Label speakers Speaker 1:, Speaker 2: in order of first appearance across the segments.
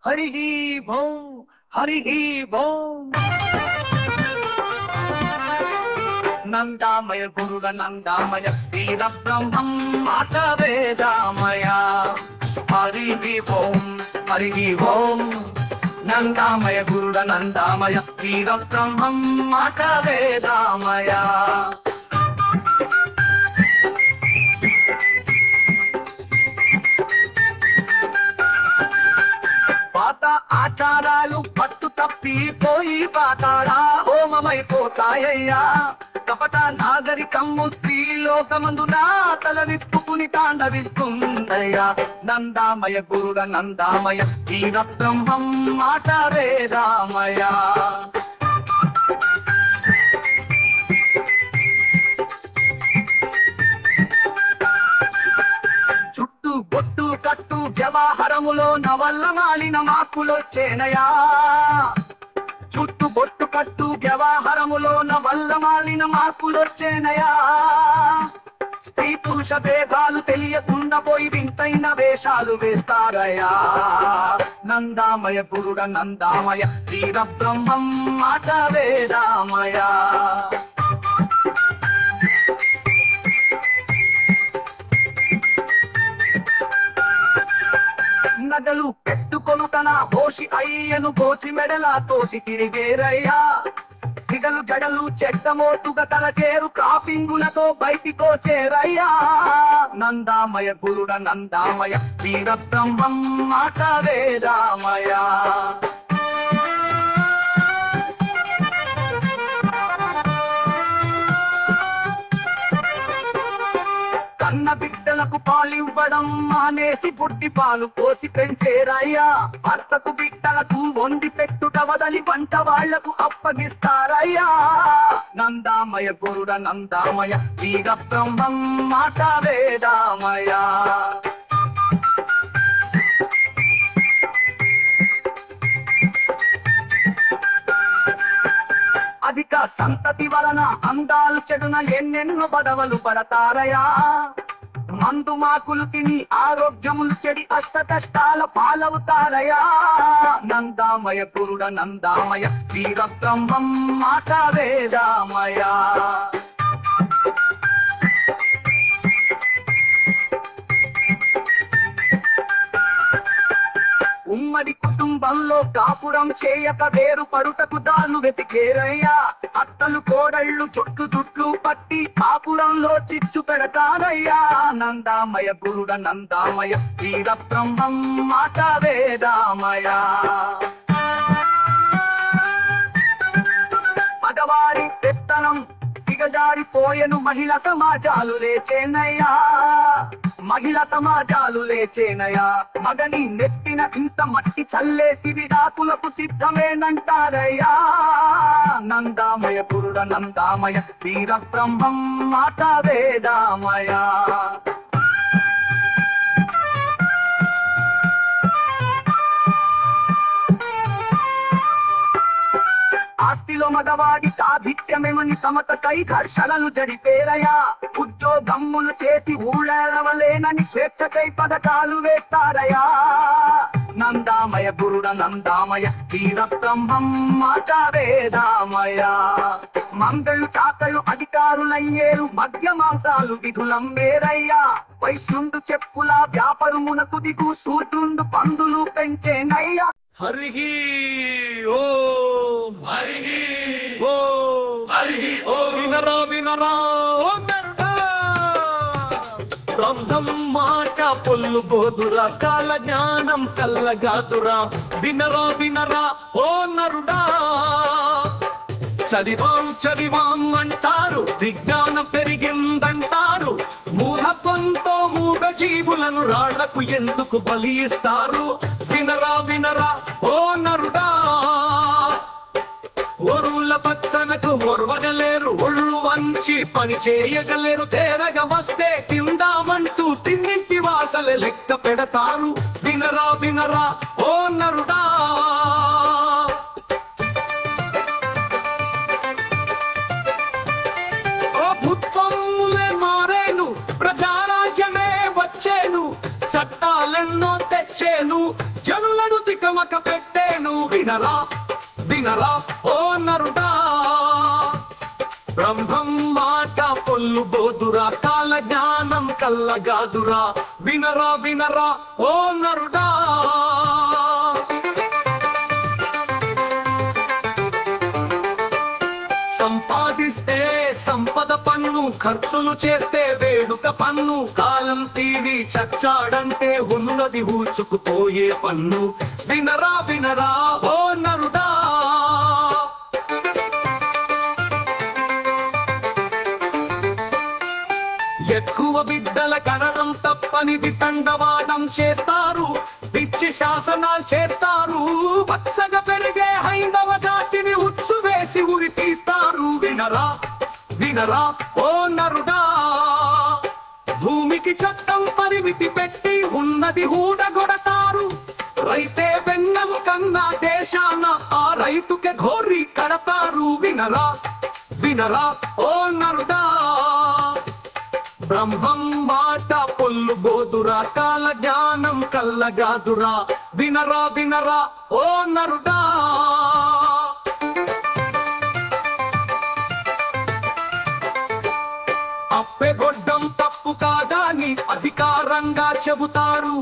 Speaker 1: హరి ఓం హరి ఓం నందామయ గురుడ నందామయ వీర బ్రహ్మం మాత వేదామయ హరి ఓం నందామయ గురుడ నందామయ వీర బ్రహ్మం మాత వేదామయ పాత ఆచారాలు పట్టు తప్పిపోయి పాతాళా హోమమైపోతాయ్యా కపట నాగరికమ్ము స్త్రీలోకమందున తల విప్పుకుని తాండవిస్తుందయ్యా నందామయ గురుడ నందామయ వీర బ్రహ్మం మాట వేదామయ చుట్టూ బొట్టు కట్టు వ్యవహారములో నవల్ల మాలిన మార్పులొచ్చేనయా చుట్టు బొట్టు కట్టు వ్యవహారములో నవల్ల మాలిన మార్పులొచ్చేనయా స్త్రీ పురుష భేదాలు తెలియకుండా పోయి వింతైన వేషాలు వేస్తారయా నందామయ గురుడ నందామయ వీర బ్రహ్మం మాట వేదామయ నగలు పెట్టుకొను తన బోషి అయ్యను బోసి మెడలా తోసి తిరిగేరయ్యా సిగలు జడలు చెట్టమోటుగా తల చేరు కాపింగులతో బయటికోచేరయ్యా నందామయ గురుడ నందామయ వీర బ్రహ్మం మాట వేదామయ కన్న బిడ్డలకు పాలివ్వడం మానేసి బుడ్డి పాలు పోసి పెంచేరయ్యా భర్తకు బిడ్డలకు వండి పెట్టుట వదలి వంట వాళ్లకు అప్పగిస్తారయ్యా నందామయ గురుడ నందామయ వీర బ్రహ్మం మాట వేదామయ అధిక సంతతి వలన అందాలు చెడున ఎన్నెన్నో బడవలు పడతారయా మందు మాకులు తిని ఆరోగ్యములు చెడి అష్ట కష్టాల పాలవుతారయా నందామయ గురుడ నందామయ వీర బ్రహ్మం మాట వేదామయ ఉమ్మడి కుటుంబంలో కాపురం చేయక వేరు పడుటకు దాన్ని వెతికేరయ్యా అత్తలు కోడళ్ళు చుట్లు పట్టి కాపురంలో చిచ్చు పెడతారయ్యా నందామయ గురుడ నందామయ వీర బ్రహ్మం మాట వేదామయ మగవారి పెత్తనం దిగజారిపోయెను మహిళ సమాజాలు లేచేనయ్యా మగని నెత్తిన ఇంత మట్టి చల్లేసి విడాకులకు సిద్ధమేనంటారయ్యా నందామయ గురుడ నందామయ వీర బ్రహ్మం మాట వేదామయ ఆస్తిలో మగవాడి సాధిత్యమేమని సమతకై ఘర్షణలు జరిపేరయా ఉద్యోగమ్ములు చేసి ఊళ్ళవలేనని స్వేచ్ఛకై పథకాలు వేస్తారయా నందామయ గురుడ నందామయ వీర బ్రహ్మం మాట వేదామయ మంగళు చాకలు అధికారులయ్యేరు మధ్య మాంసాలు విధులమ్మేరయ్యా వైశ్యుండు చెప్పుల వ్యాపారమునకు దిగు సూత్రుండు పందులు పెంచేనయ్యా
Speaker 2: హరి ఓం వినరా వినరా బ్రహ్మం మాట పొల్లు బోధురా కాల జ్ఞానం కల్లగాదురా వినరా వినరా ఓ నరుడా చదివాం అంటారు విజ్ఞానం పెరిగిందంటారు మూఢత్వంతో మూఢ జీవులను రాళ్లకు ఎందుకు బలి ఇస్తారు వినరా వినరా ఓ నరుడా ఒరుల పచ్చనకు ఒరవగలేరు ఒళ్ళు వంచి పని చేయగలేరు తేరగా వస్తే తిందామంటూ తిన్నింటి వాసలే లెక్క పెడతారు వినరా వినరా ఓ నరుడా ఓ భూత్వములే మారేను ప్రజారాజ్యమే వచ్చేను చట్టాలెన్నో తెచ్చేను జనులను తికమక పెట్టేను వినరా వినరా ఓ నరుడా బ్రహ్మం మాట పొల్లు బోదురా కాల జ్ఞానం కల్లగాదురా వినరా వినరా ఓ నరుడా సంపాదిస్తే సంపద పన్ను ఖర్చులు చేస్తే వేడుక పన్ను కాలం తీరి చచ్చాడంటే ఉన్నది ఊచుకుపోయే పన్ను వినరా వినరా ఓ నరుడా ఎక్కువ బిడ్డల కనడం తప్పనిది తండవాదం చేస్తారు పిచ్చి శాసనాలు చేస్తారు పచ్చగా పెరిగే హైందవ జాతిని ఉచ్చు వేసి ఉరి తీస్తారు వినరా వినరా ఓ నరుడా భూమికి చట్టం పరిమితి పెట్టి ఉన్నది ఊడగొడతారు రైతే వెన్నెము కన్నా దేశాన ఆ రైతుకే ఘోరి కడతారు వినరా వినరా ఓ నరుడా బ్రహ్మం మాట పొల్లు బోదురా కాల జ్ఞానం కల్లగాదురా వినరా వినరా ఓ నరుడా అప్పెగొడ్డం తప్పు కాదా అని అధికారంగా చెబుతారు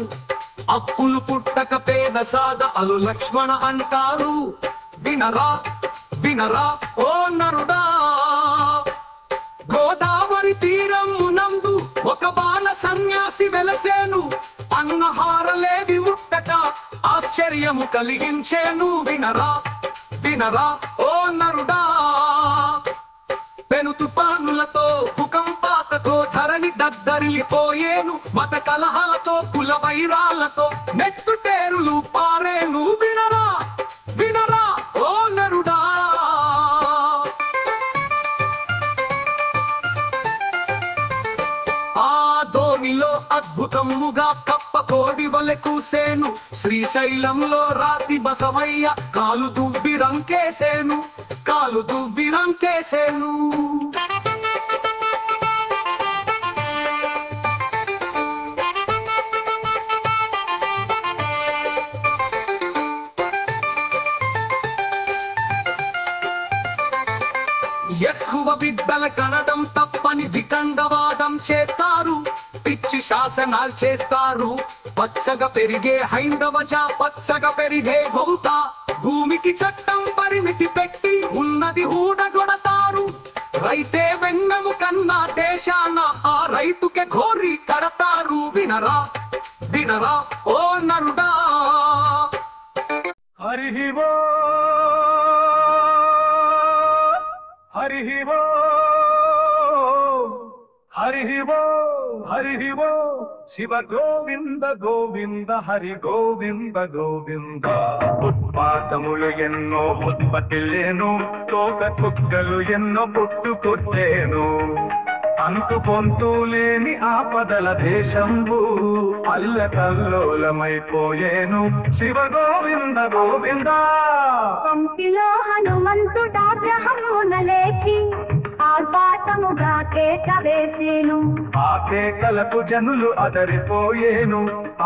Speaker 2: అప్పులు పుట్టక పేద సాద అలు లక్ష్మణ అంటారు వినరా వినరా ఓ నరుడా గోదావరి తీరమునందు ఒక బాల సన్యాసి వెలసేను అన్నహారలేది ముట్టక ఆశ్చర్యము కలిగించేను వినరా వినరా ఓ నరుడా పెను తుపానులతో భూకంపాలతో ధరణి దద్దరిల్లిపోయేను మత కలహాలతో కుల వైరాలతో నెట్టుటేరులు పారేను వినరా వినరా ఓ నరుడా ధోనిలో అద్భుతముగా కప్ప కోడి వలె కూసేను శ్రీశైలంలో రాతి బసవయ్య కాలు దువ్వి రంకేసేను కాలు దువ్వి రంకేసేను ఎక్కువ బిడ్డల కనడం తప్పని వికండవాదం చేస్తారు పిచ్చి శాసనాలు చేస్తారు పచ్చగా పెరిగే హైందవజా పచ్చగా పెరిగే గౌత భూమికి చట్టం పరిమితి పెట్టి ఉన్నది ఊడగొడతారు రైతే వెన్నెము కన్నా దేశాన ఆ రైతుకే ఘోరి కడతారు వినరా వినరా ఓ నరుడా
Speaker 3: హరి ఓ హరి ఓ హరి ఓ హరి ఓ శివ గోవింద గోవింద హరి గోవింద గోవింద ఉత్పాతములు ఎన్నో ఉత్పత్తిలేను తోక చుక్కలు ఎన్నో పుట్టుకొచ్చేను అంతు పొంతు లేని ఆపదల దేశంబు అల్లకల్లోలమైపోయేను శివ గోవింద గోవింద
Speaker 4: పంపిలో హనుమంతుడాగ్రహమున లేచి ఆర్భాటముగా కేక వేసేను
Speaker 3: ఆ కేకలకు జనులు అదరిపోయేను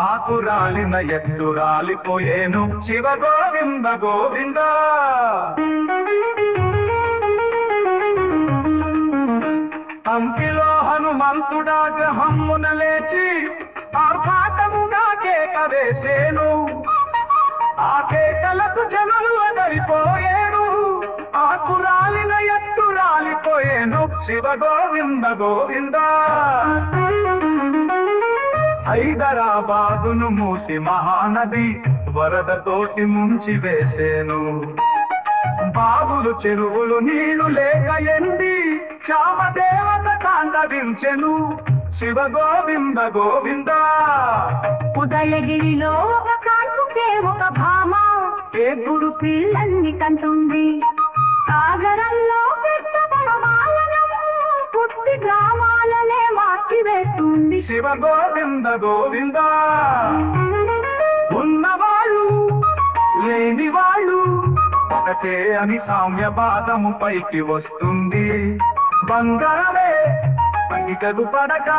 Speaker 3: ఆకు రాలిన ఎత్తు రాలిపోయేను శివ గోవింద గోవింద పంపిలో హనుమంతుడాగ్రహమున లేచి ఆర్భాటముగా కేక వేసేను ఆ కేకలకు జనులు అదరిపోయేను ఆకు రాలిన ఎత్తు రాలిపోయేను శివ గోవింద గోవింద హైదరాబాదును మూసి మహానది వరదతోటి ముంచి వేసేను బావులు చెరువులు నీళ్లు లేక ఎండి క్షామదేవత తాండవించెను శివ గోవింద గోవింద
Speaker 4: ఉదయగిరిలో ఒక కాంతుకే ఒక భామ ఏపుడు పిల్లల్ని కంటుంది సాగరంలో పెద్ద పరమాలనము పుట్టి గ్రామాలనే మార్చివేస్తుంది
Speaker 3: శివ గోవింద గోవింద ఉన్నవాళ్ళు లేని వాళ్ళు ఒకటే అని సామ్యవాదము పైకి వస్తుంది బంగారమే పనికదు పడక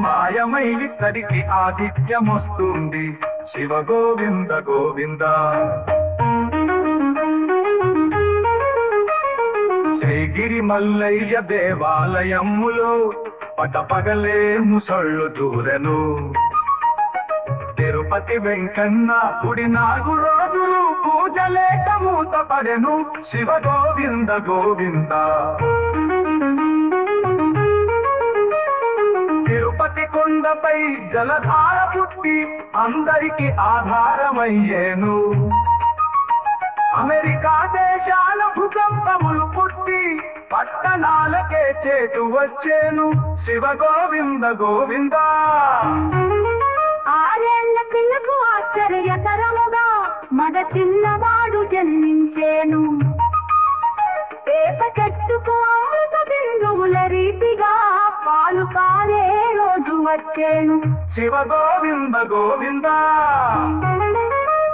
Speaker 3: మాయమై ఇక్కడికి ఆతిథ్యం వస్తుంది శివ గోవింద గోవింద. శ్రీగిరి మల్లయ్య దేవాలయములో పగలే ముసళ్ళు దూరెను. తిరుపతి వెంకన్న గుడి 4 రోజులు పూజలేక మూతపడెను. శివ గోవింద గోవింద. తిరుపతి కొండపై జలధార పుట్టి అందరికి ఆధారమయ్యేను. అమెరికా దేశాల భూకంపములు పుట్టి పట్టణాలకే చేటు వచ్చేను. శివ గోవింద గోవింద.
Speaker 4: 6 ఏళ్ల పిల్లకు ఆశ్చర్యకరముగా మగ చిన్నవాడు జన్మించేను. పేప చెట్టుకు అమృత బిందువుల రీతిగా పాలు కారే రోజు వచ్చేను.
Speaker 3: శివ గోవింద గోవింద.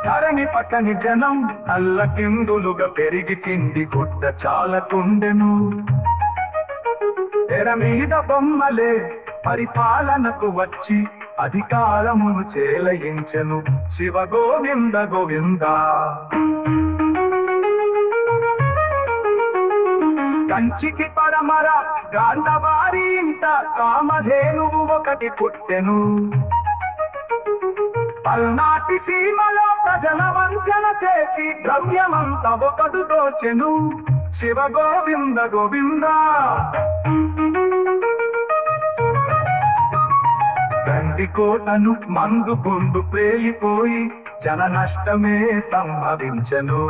Speaker 3: ధరణి పక్కని జనం అల్లకిందులుగా పెరిగి తిండి గుడ్డ చాలకుండెను. తెర మీద బొమ్మలే పరిపాలనకు వచ్చి అధికారమును చేలయించెను. శివ గోవింద గోవింద. కంచికి పరమర గాంధవారి ఇంట కామధేనువు ఒకటి పుట్టెను. పల్నాటి సీమలో ప్రజల వంచన చేసి ద్రవ్యమంత ఒకడు దోచెను. శివ గోవింద గోవింద. గండికోటను మందు గుండు పేలిపోయి జన నష్టమే సంభవించెను.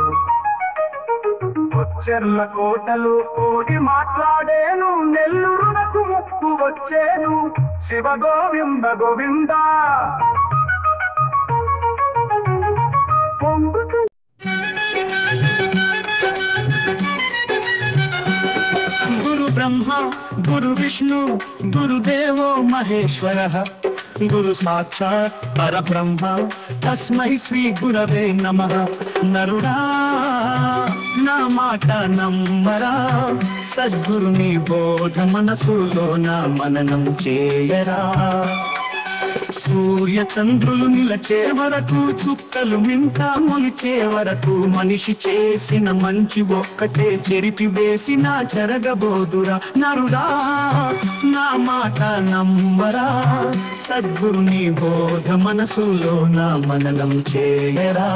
Speaker 3: కొచ్చెర్ల కోటలు కోడి మాట్లాడేను. నెల్లూరునకు ముప్పు వచ్చేను. శివ గోవింద గోవింద.
Speaker 5: గురు బ్రహ్మ గురు విష్ణు గురుదేవో మహేశ్వరః గురు సాక్షాత్ పరబ్రహ్మ తస్మై శ్రీ గురవే నమః. నరుడా నా మాట నమ్మరా, సద్గురుని బోధ మనసులో నా మననం చేయరా. సూర్య చంద్రులు నిలచే వరకు, చుక్కలు మింకా మొలిచే వరకు, మనిషి చేసిన మంచి ఒక్కటే చెరిపి వేసిన జరగబోదురా. నరుడా నా మాట నమ్మరా, సద్గురుని బోధ మనసులో నా మననం చేయరా.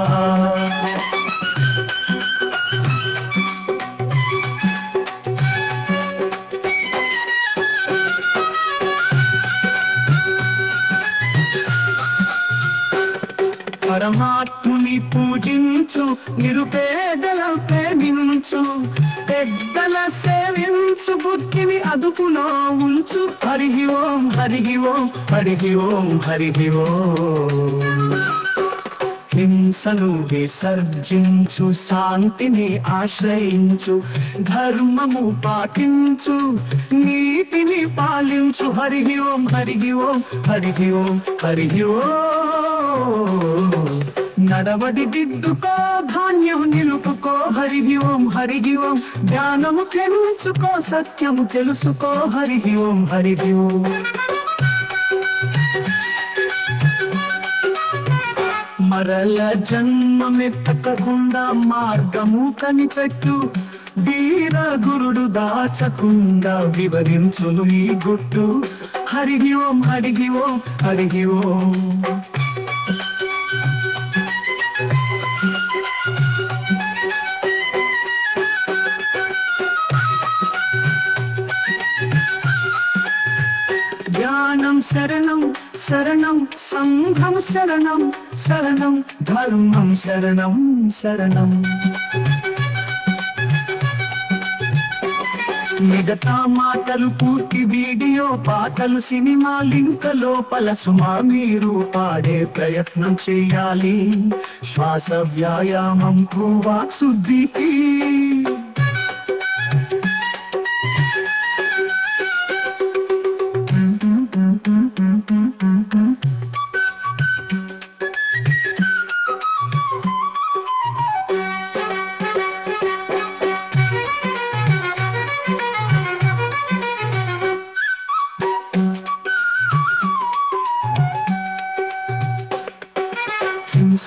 Speaker 5: పరమాత్ముని పూజించు, నిరుపేదల ప్రేమించు, పెద్దల సేవించు, బుద్ధిని అదుపులో ఉంచు. హరి ఓం హరి ఓం హరి ఓం హరి ఓం. హింసను విసర్జించు, శాంతిని ఆశ్రయించు, ధర్మము పాటించు, నీతిని పాలించు. హరి ఓం హరి ఓం హరి ఓం హరి ఓం. నడవడి దిద్దుకో, ధాన్యం నిలుపుకో. హరి ఓం హరి ఓం. జ్ఞానము పెంచుకో, సత్యము తెలుసుకో. హరి ఓం హరి ఓం. మరల జన్మమెత్తకుండా మార్గము కనిపెట్టు. వీర గురుడు దాచకుండా వివరించును ఈ గుట్టు. హరి ఓం హరి ఓం హరి ఓం. జ్ఞానం శరణం శరణం, సంఘం శరణం శరణం, ధర్మం శరణం శరణం. మిగతా మాటలు పూర్తి వీడియో పాటలు, సినిమా లింక్ లోపల సుమా మీరు పాడే ప్రయత్నం చేయాలి. శ్వాస వ్యాయామం వాక్ శుద్ధికి.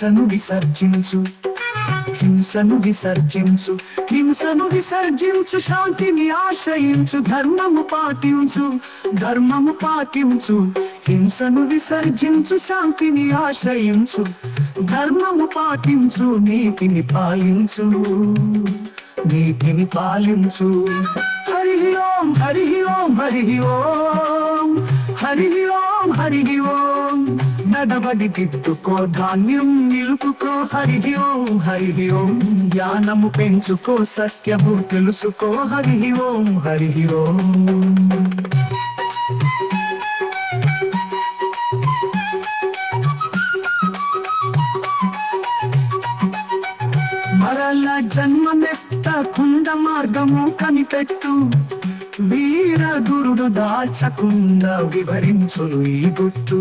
Speaker 5: హింసను విసర్జించు హింసను విసర్జించు హింసను విసర్జించు శాంతిని ఆశ్రయించు ధర్మము పాటించు ధర్మము పాటించు హింసను విసర్జించు శాంతిని ఆశ్రయించు ధర్మము పాటించు నీతిని పాలించు నీతిని పాలించు హరి ఓం హరి ఓం హరి ఓం హరి ఓం హరి ఓం నడవడి తిట్టుకో ధాన్యం నిలుపుకో హరి ఓం జ్ఞానము పెంచుకో సత్యము తెలుసుకో హరి ఓం మరల జన్మనెత్తకుండా మార్గము కనిపెట్టు వీర గురుడు దాల్చకుండా వివరించును ఈ గుట్టు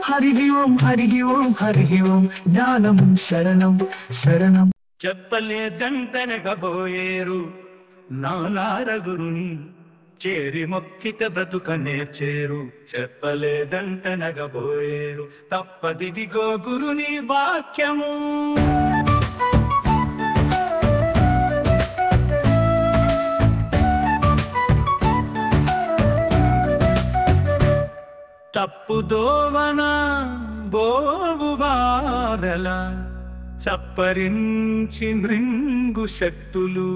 Speaker 5: హరి ఓం జ్ఞానం శరణం శరణం
Speaker 3: చెప్పలేదంటనగబోయేరు నాలార గురుని చేరి మొక్కిత బ్రతుక నేర్చేరు చెప్పలేదంటనగబోయేరు తప్పదిదిగో గురుని వాక్యము తప్పుదోవన బోవువారల చప్పరించి మృంగు శక్తులు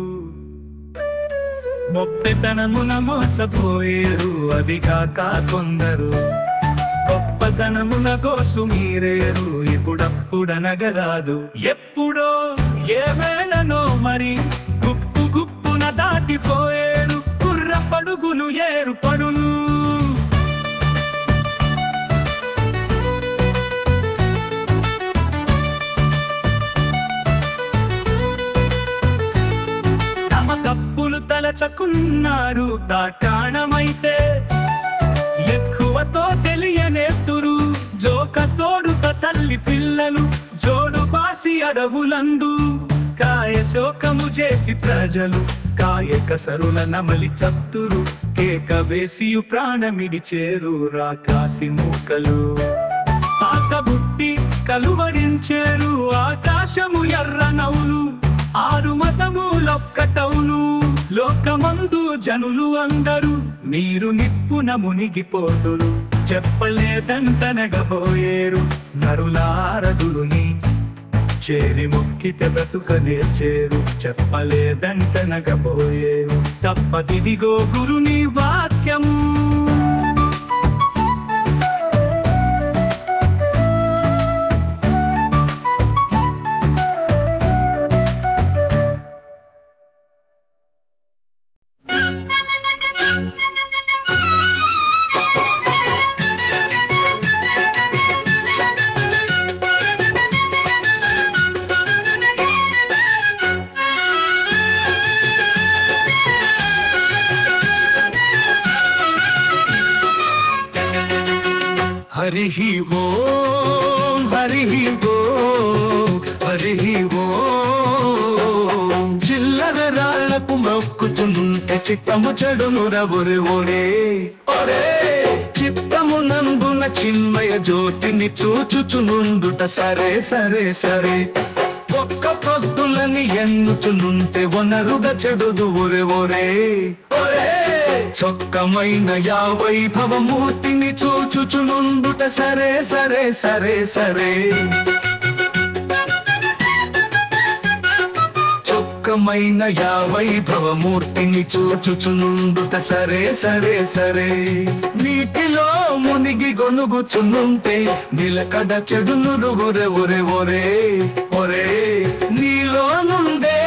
Speaker 3: మొప్పెతనమున మోసపోయేరు అదిగాక కొందరు గొప్పతనమున గోసు మీరేరు ఇప్పుడప్పుడనగరాదు ఎప్పుడో ఏ వేళనో మరి గుప్పు గుప్పున దాటిపోయేరు కుర్ర పడుగులు ఏరుపడును తప్పులు తలచకున్నారు తాకాణమైతే ఎక్కువతో తెలియనేతురు జోక తోడుక తల్లి పిల్లలు జోడు బాసి అడవులందు కాయ శోకము చేసి ప్రజలు కాయ కసరుల నమలి చత్తురు కేక వేసియు ప్రాణమిడిచేరు రాకాసి మూకలు పాత బుట్టి కలువరించేరు ఆకాశము ఎర్ర నవ్వులు ఆరు మతములొక్కటవును లోకమందు జనులు అందరూ నీరు నిప్పున మునిగిపోతురు చెప్పలేదంటనగబోయేరు నరులారదురుని చేరి మొక్కితే బ్రతుక నేర్చేరు చెప్పలేదంటనగబోయేరు తప్పదిదిగో గురుని వాక్యం
Speaker 5: హరి ఓం చిల్లర రాళ్లకు మొక్కుతుంటే చిత్తము చెడునుర ఒరే చిత్తము నందున చిన్మయ జ్యోతిని చూచుచునుండుట సరే సరే సరే ఒక్క పొద్దులని ఎన్నుచునుంటే వనరుగా చెడుదు ఒరే చొక్కమైన వైభవమూర్తిని చూచుచునుండుట సరే సరే సరే సరే చొక్కమైన వైభవమూర్తిని చూచుచునుండుట సరే సరే సరే నీటిలో మునిగి గొనుగుచునుంటే నిలకడ చెడును ఒరే నీలో నుండే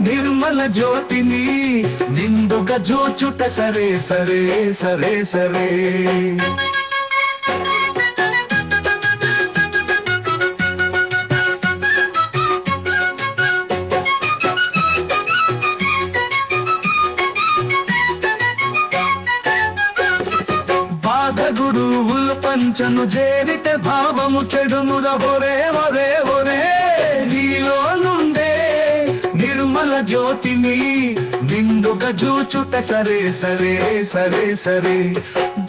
Speaker 5: నిర్మల జ్యోతిని నిండుగా జోచుట సరే సరే సరే సరే బాధ గురువులు పంచను చేరితే భావము చెడునుర ఒరే నీలో నుండే నిర్మల నిర్మల జ్యోతిని నిండుగా జూచుట సరే సరే సరే సరే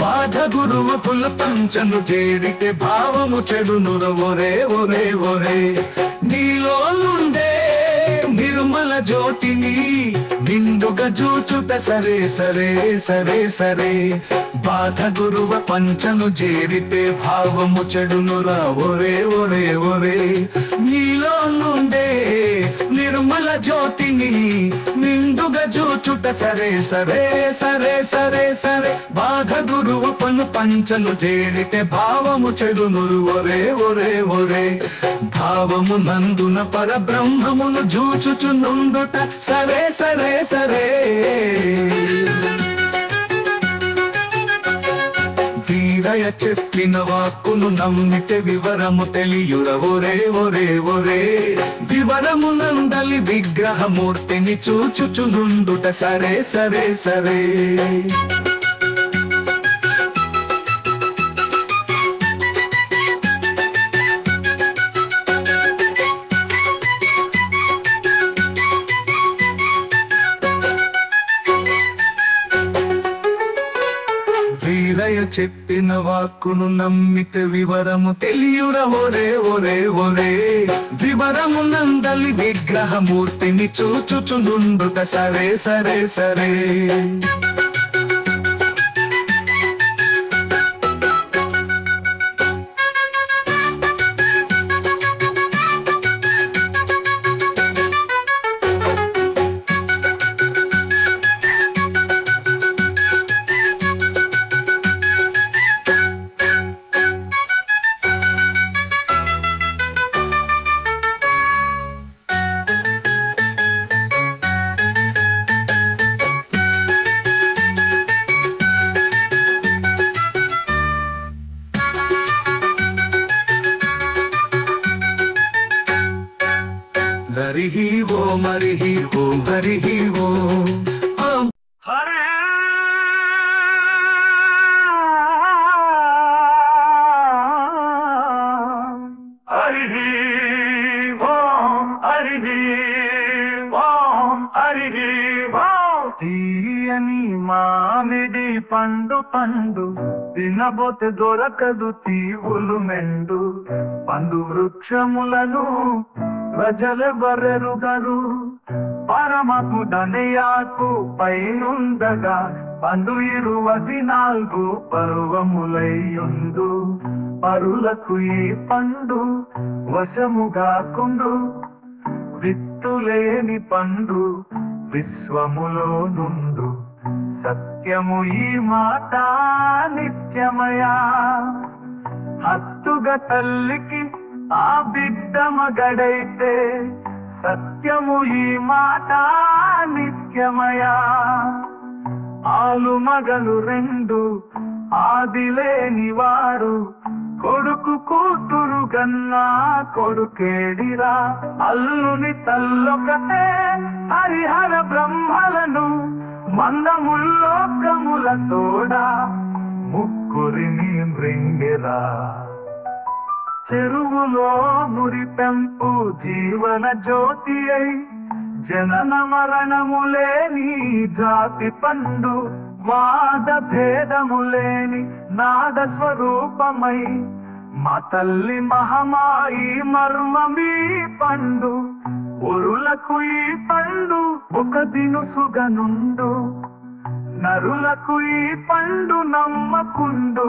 Speaker 5: బాధ గురువు పుల పంచను చేరితే భావము చెడునుర ఒరే ఒరే ఒరే నీలో నుండే నిర్మల జ్యోతిని నిండుగా జూచుట సరే సరే సరే సరే బాధ గురువ పంచను చేరితే భావము చెడునురా ఒరే ఒరే ఒరే నీలో నుండే నిర్మల జ్యోతిని నిండుగా జూచుట సరే సరే సరే సరే సరే బాధ గురువు పంచను చేరితే భావము చెడునురు ఒరే ఒరే ఒరే భావము నందున పరబ్రహ్మమును జూచుచు నుండుట సరే సరే సరే వీరయ చెప్పిన వాక్కును నమ్మితే వివరము తెలియుర ఒరే ఒరే ఒరే వివరము నందలి విగ్రహమూర్తిని చూచుచు నుండుట సరే సరే సరే వీరయ చెప్పిన వాక్కును నమ్మితే వివరము తెలియుర ఒరే ఒరే ఒరే వివరము నందలి విగ్రహమూర్తిని చూచుచు నుండుట సరే సరే సరే హరి ఓం హరి ఓం హరి ఓం
Speaker 3: హరే
Speaker 5: హరి ఓం హరి ఓం హరి ఓం
Speaker 3: తీయని మామిడి పండు పండు తినబోతే దొరకదు తీవులు మెండు పండు వృక్షములను ప్రజలెవరెరుగరు పరమకు దనయాకు పైనుండగా పండు 24 పర్వములయ్యుండు పరులకు ఈ పండు వశముగా కుండు విత్తులేని పండు విశ్వములో నుండు సత్యము ఈ మాట నిత్యమయా హత్తుగా తల్లికి ఆ బిడ్డ మగడైతే సత్యము ఈ మాట నిత్యమయా ఆలు మగలు 2 ఆదిలేని వారు కొడుకు కూతురు గన్నా కొడుకేడిరా అల్లుని తల్లొకటే హరిహర బ్రహ్మలను మందముల్లోకముల తోడా ముగ్గురిని మృంగిరా చెరువులో మురిపెంపు జీవన జ్యోతి అయి జనన మరణములేని జాతి పండు వాద భేదములేని నాద స్వరూపమై మా తల్లి మహమాయి మర్మమీ పండు ఉరులకు ఈ పండు ఒక దినుసుగనుండు నరులకు ఈ పండు నమ్మకుండు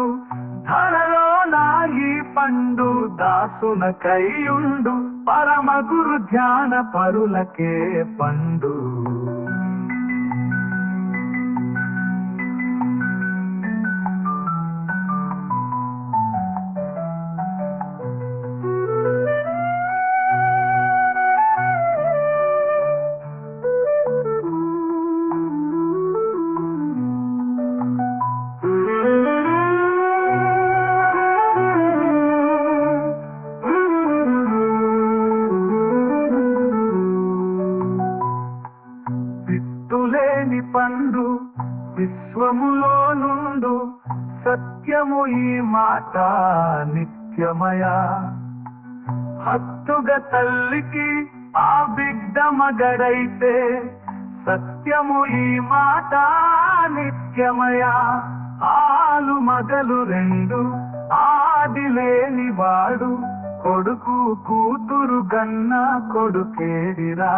Speaker 3: ధరలో నా ఈ పండు దాసునకైయుండు పరమ గురు ధ్యాన పరులకే పండు పండు విశ్వములో నుండు సత్యము ఈ మాట నిత్యమయా హత్తుగా తల్లికి ఆ బిడ్డ మగడైతే సత్యము ఈ మాట నిత్యమయ. ఆలు మగలు రెండు ఆదిలేని వాడు కొడుకు కూతురు గన్న కొడుకేడిరా.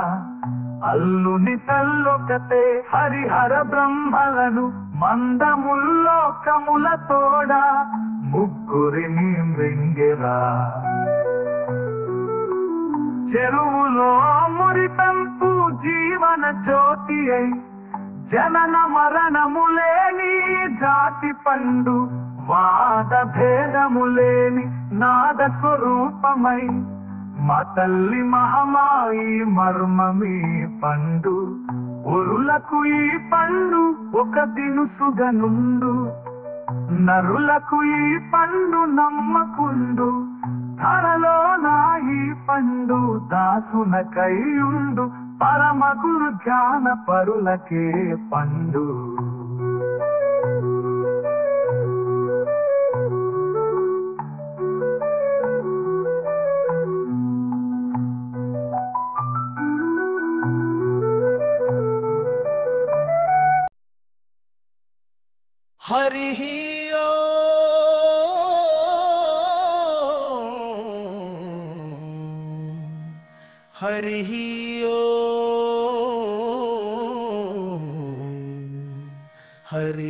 Speaker 3: అల్లుని తల్లొకతే హరిహర బ్రహ్మలను మందముల్లోకముల తోడ ముగ్గురిని మృంగిరా. చెరువులో మురిపెంపు జీవన జ్యోతి అయి జనన మరణములేని జాతి పండు వాద భేదములేని నాద స్వరూపమై మా తల్లి మహమాయి మర్మమీ పండు. ఒరులకు ఈ పండు ఒక దినుసుగనుండు, నరులకు ఈ పండు నమ్మకుండు. ధరలో నా ఈ పండు దాసునకైయుండు, పరమ గురు జ్ఞాన పరులకే పండు.
Speaker 6: హరి హరి హరి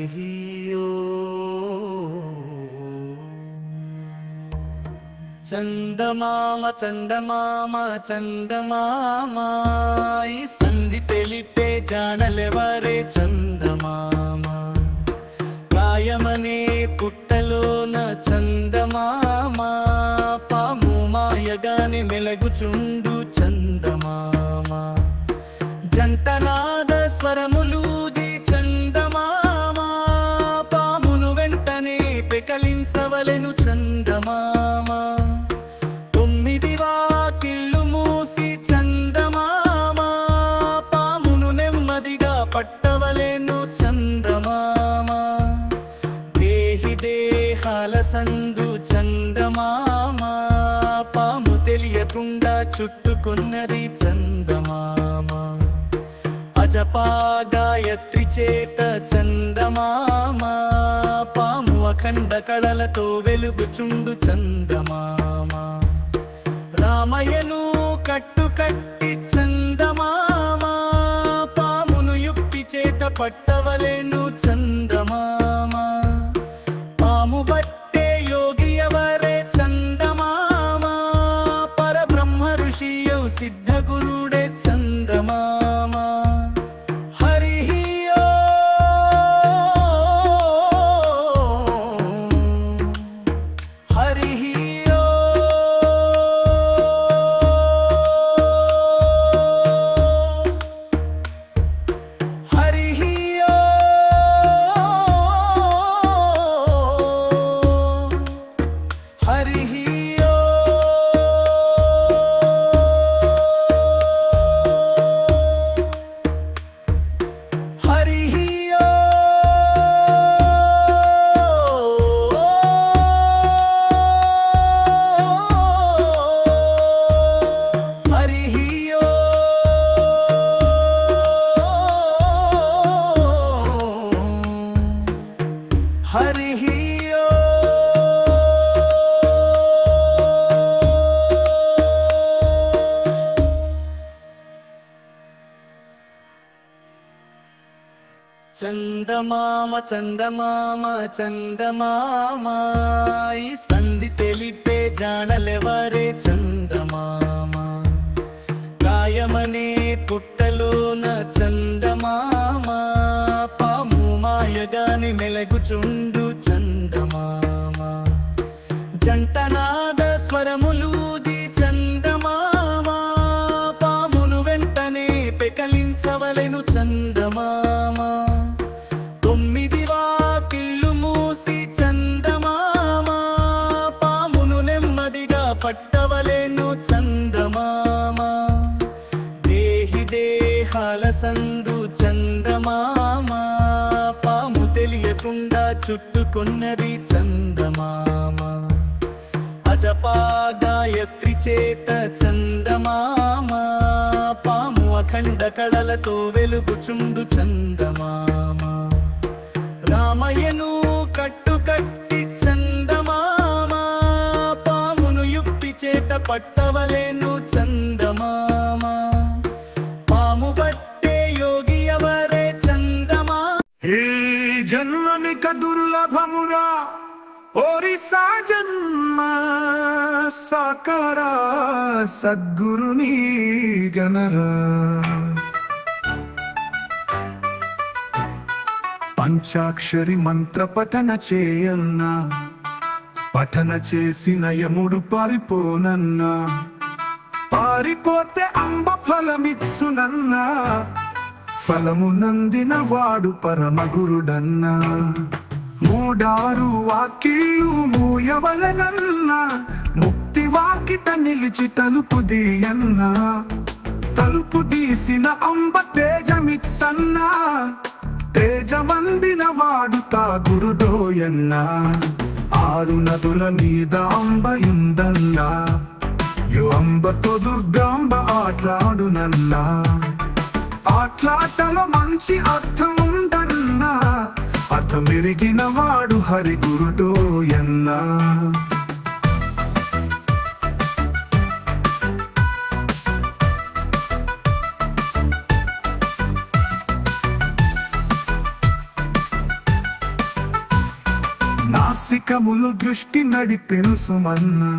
Speaker 6: చందమామ చందమామ చందమామ ఈ సంధి తెలిపే జానలెవరే చందమామ. గాయమనే పుట్టలోన చందమామ పాము మాయగాని మెలగుచుండు చందమామ. జంటనాద స్వరములూది చందమామ పామును వెంటనే పెకలించవలెను చందమామ. 9 వాకిళ్ళు మూసి చందమామ పామును నెమ్మదిగా పట్టవలెను చందమామ. దేహి దేహాల సందు చందమామ పాము తెలియకుండా చుట్టుకున్నది చందమామ. అజపా గాయత్రి చేత చందమామ పాము అఖండ కళలతో వెలుగుచుండు చందమామ. రామయ్యను కట్టుకట్టి చందమామ పామును యుక్తి చేత పట్టవలెను చందమామ. పాము బట్టే యోగి ఎవరే చందమామ పరబ్రహ్మ ఋషియౌ సిద్ధ గురుడే చందమామ. హరి హరి చందమామ చందమామ చందమామ ఈ సంధి తెలిపే జానలెవరే చందమామ. గాయమనే పుట్టలోన చందమామ పాము మాయగాని మెలగుచుండు చందమామ. జంటనాద స్వరములూది చందమామ పామును వెంటనే పెకలించవలెను చందమామ. 9 వాకిళ్ళు మూసి చందమామ పామును నెమ్మదిగా పట్టవలెను చందమామ. దేహి దేహాల సందు చందమామ పాము తెలియకుండా చుట్టుకున్నది చందమామ. అజపా గాయత్రి చేత చందమామ పాము అఖండ కళలతో వెలుగుచుండు చందమామ రామయ్యను కట్టుకట్టి చందమామ పామును యుక్తి చేత పట్టవలేను చందమామ పాము పట్టే యోగి ఎవరే చందమా
Speaker 2: ఈ జన్మనిక దుర్లభమురా ఓరిసా జన్మ సాకారా సద్గురుని గణరా పంచాక్షరి మంత్ర పఠన చేయన్నా పఠన చేసిన యముడు పారిపోనన్నా పారిపోతే అంబ ఫలమిచ్చునన్నా ఫలము నందిన వాడు పరమగురుడన్నా మూడారు వాకిళ్ళు మూయవలనన్నా ముక్తి వాకిట నిలిచి తలుపు దీయన్నా తలుపు తీసిన అంబ తేజమిచ్చన్నా తేజమందిన వాడు తా గురుడోయన్నా ఆరు నదుల మీద అంబయుందన్నా యు అంబతో దుర్గాంబ ఆట్లాడునన్నా ఆట్లాటలో మంచి అర్థం ఉందన్నా అర్థం ఎరిగిన వాడు హరి గురుడోయన్నా నాసికములు దృష్టి నడిపెను సుమన్నా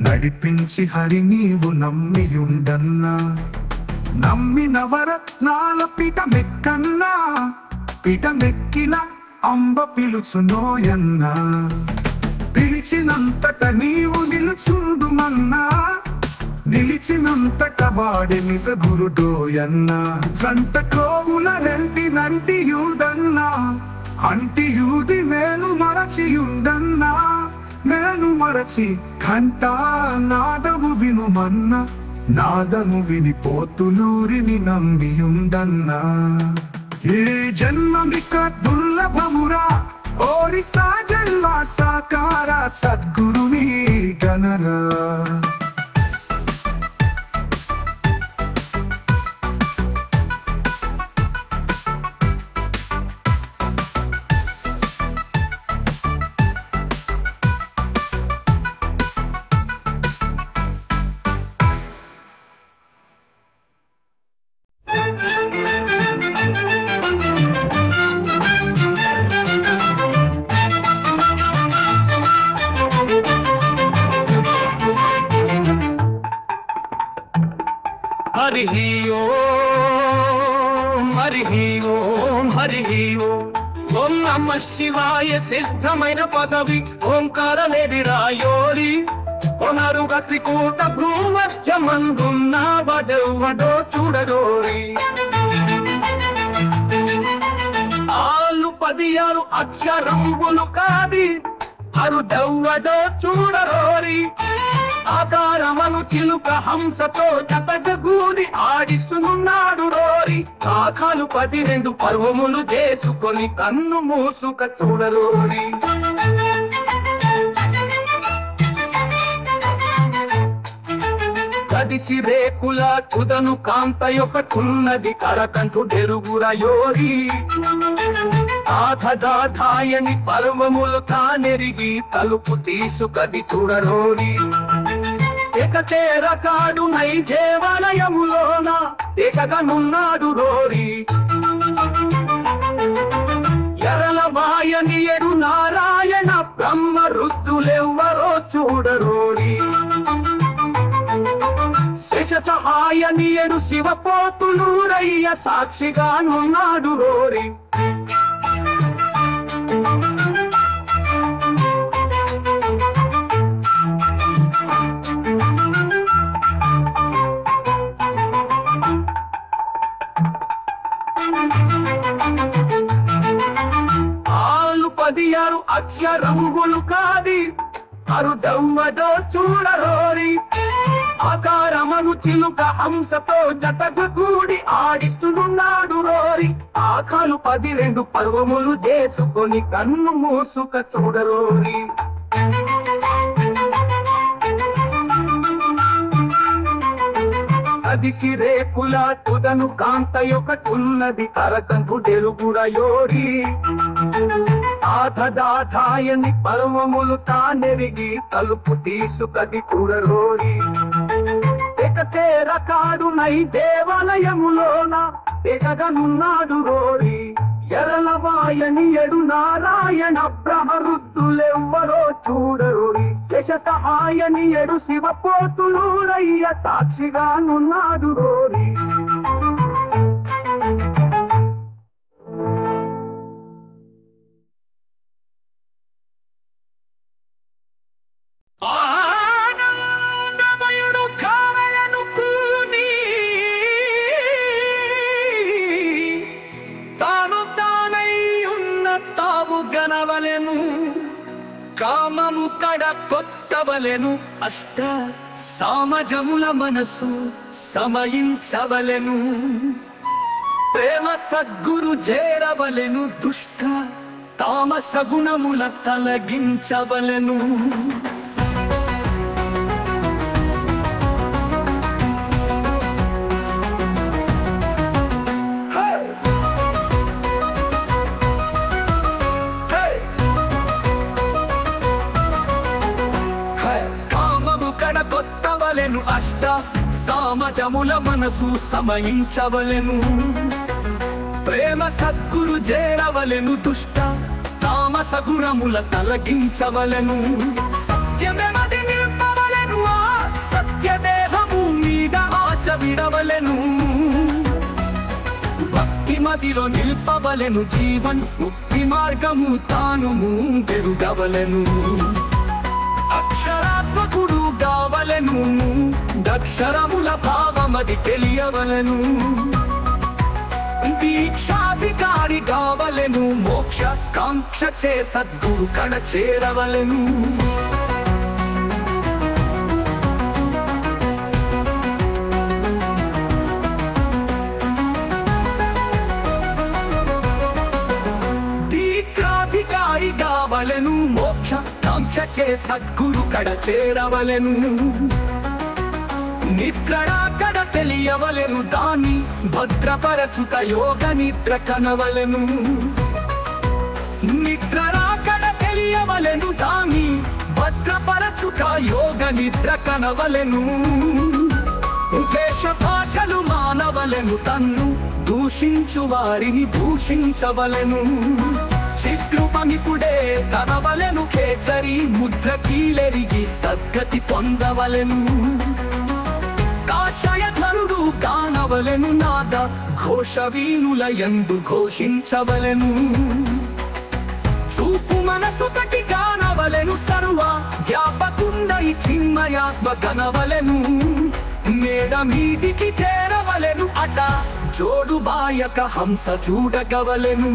Speaker 2: నడిపించి హరి నీవు నమ్మియుండన్నా నమ్మి నవరత్నాల పీఠమెక్కన్నా పీఠమెక్కిన అంబ పిలుచునోయన్నా పిలిచినంతట నీవు నిలుచుండుమన్నా నిలిచినంతట వాడి నిజ గురుడోయన్నా జంట కోవుల నంటి యూదన్నా అంటి యూది నేను మరచియుండన్నా నేను మరచి ఘంటా నాదము వినుమన్నా నాదము విని పోతులూరిని నమ్మియుండన్నా ఏ జన్మమిక దుర్లభమురా ఓరిసా జన్మ సాకార సద్గురుని గణరా
Speaker 3: హరి ఓం హరి ఓం హరి ఓం ఓం నమ శివాయ సిద్ధమైన పదవి ఓంకార నెదిరాయోరి కొనరుగతి కూట భ్రూమధ్యమందున్న వడెవ్వడో చూడరోరి ఆలు 16 అక్షరంబులు కాది అరుడెవ్వడో చూడరోరి ఆకారమను చిలుక హంసతో జతగూడి ఆడిస్తున్నాడు రోరి కాకాలు 12 పర్వములు చేసుకొని కన్ను మూసుక చూడరోరి కదిసి రేకుల తుదను కాంత యొక్కటున్నది కరకంటు డెరుగురయోరి ఆధదాధాయని పర్వములు తానెరిగి తలుపు తీసుకది చూడరోరి ఏకచేరకాడు నైజేవలయములోన ఏకగనున్నాడు రోరి ఎరలవాయని ఎడు నారాయణ బ్రహ్మ రుద్దులెవ్వరో చూడరోరి శేష సహాయని ఎడు శివపోతులూరయ్య సాక్షిగానున్నాడు రోరి ఆలు 16 అక్షరంబులు కాది అరుడెవ్వడో చూడరోరి ఆకారమను చిలుక హంసతో జతగూడి ఆడిస్తున్నాడు రోరి ఆకాలు 12 పర్వములు చేసుకొని కన్ను మూసుక చూడరోరి గదికి రేకుల తుదను కాంత ఒకటున్నది కరకంటు తెలుగుడయోరి ఆధదాధాయని పర్వములు తానెరిగి తలుపు తీసుకది కుడరోరి రకాడు నై దేవాలయములోన ఎగగనున్నాడు రోరి ఎరలవాయని ఎడు నారాయణ బ్రహ్మరుద్దులెవ్వరో చూడరోరి యశసహాయని ఎడు శివపోతులు రయ్య సాక్షిగానున్నాడు రోరి
Speaker 2: గనవలెను కామము కడ కొట్టవలెను అష్ట సామజముల మనసు సమయించవలెను ప్రేమ సద్గురు చేరవలెను దుష్ట తామస గుణముల తొలగించవలెను కొట్టవలెను అష్ట సామజముల మనసు సమయించవలెను ప్రేమ సద్గురు చేరవలెను దుష్ట తామస గుణముల తొలగించవలెను సత్యమేమది నిల్పవలెను ఆ సత్యదేహము మీద ఆశ విడవలెను భక్తి మదిలో నిల్పవలెను జీవన్ ముక్తి మార్గము తాను ముందెరుగవలెను అక్షరాత్మకుడు కావలెను దక్షరముల భావమది తెలియవలెను దీక్షాధికారి కావలెను మోక్ష కాంక్ష చే సద్గురు కడ చేరవలెను దీక్షాధికారి కావలెను మోక్ష కాంక్ష చే సద్గురు కడ చేరవలెను నిద్రడా కడ తెలియవలెను దాని భద్రపరచుట యోగ నిద్ర కనవలెను నిద్రడా కడ తెలియవలెను దాని భద్రపరచుట యోగ నిద్ర కనవలెను వేష భాషలు మానవలెను తన్ను దూషించు వారిని భూషించవలెను చిత్రూపమిపుడే తనవలెను కేచరి ముద్ర కీలెరిగి సద్గతి పొందవలెను కాషాయధరుడు కానవలెను నాద ఘోషవీనుల యందు ఘోషించవలెను చూపు మనసొకటి కానవలెను సర్వ జ్ఞాపకుండై చిన్మయాత్మ కనవలెను మేడ మీదికి చేరవలెను అట జోడు బాయక హంస చూడగవలెను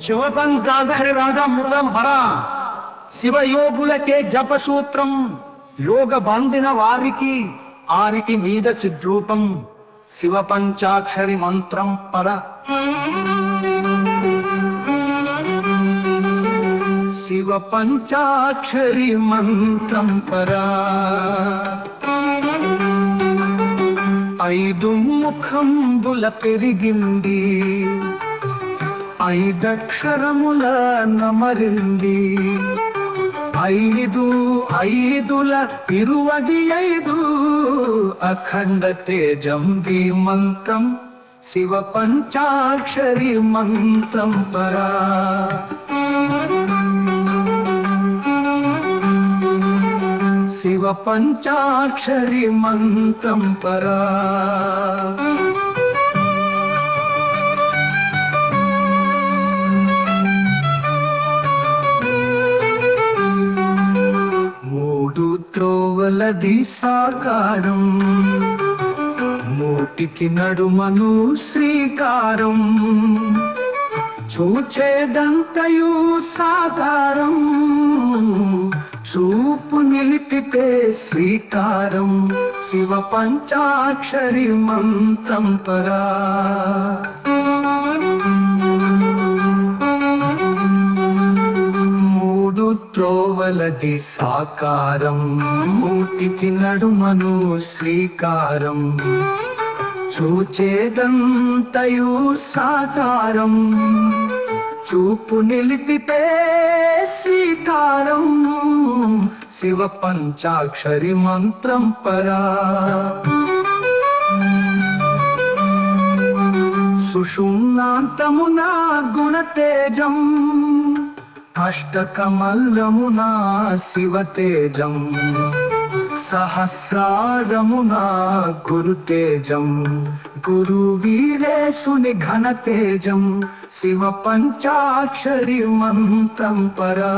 Speaker 3: శివపంచాక్షరి రాగమృతం హర శివయోగులకే జపసూత్రం యోగ బంధిన వారికి ఆరికి మీద చిద్రూపం శివపంచాక్షరి మంత్రం పర శివపంచాక్షరి మంత్రం పరా ఐదు ముఖంబుల పెరిగింది ఐదక్షరముల నమరింది ఐదుల 25 అఖండ తేజంబి మంత్రం శివ పంచాక్షరి మంత్రం పరా శివ పంచాక్షరి మంత్రం పరా మూడు త్రోవలది సాకారం మూటికి నడుమను శ్రీకారం చూచేదంతయు సాకారం చూపు నిలిపితే శ్రీకారం శివ పంచాక్షరి మంత్రం పరా మూడు త్రోవలది సాకారం మూటికి నడుమను శ్రీకారం చూచేదంతయు సాకారం చూపు నిలిపితే శ్రీకారం శివ పంచాక్షరి మంత్రం పరా సుషుమ్నాంతమున గుణతేజం అష్టకమల్లమునా శివతేజం సహస్రారమునా గురుతేజం గురు వీరేశుని ఘనతేజం శివ పంచాక్షరి మంత్రం పరా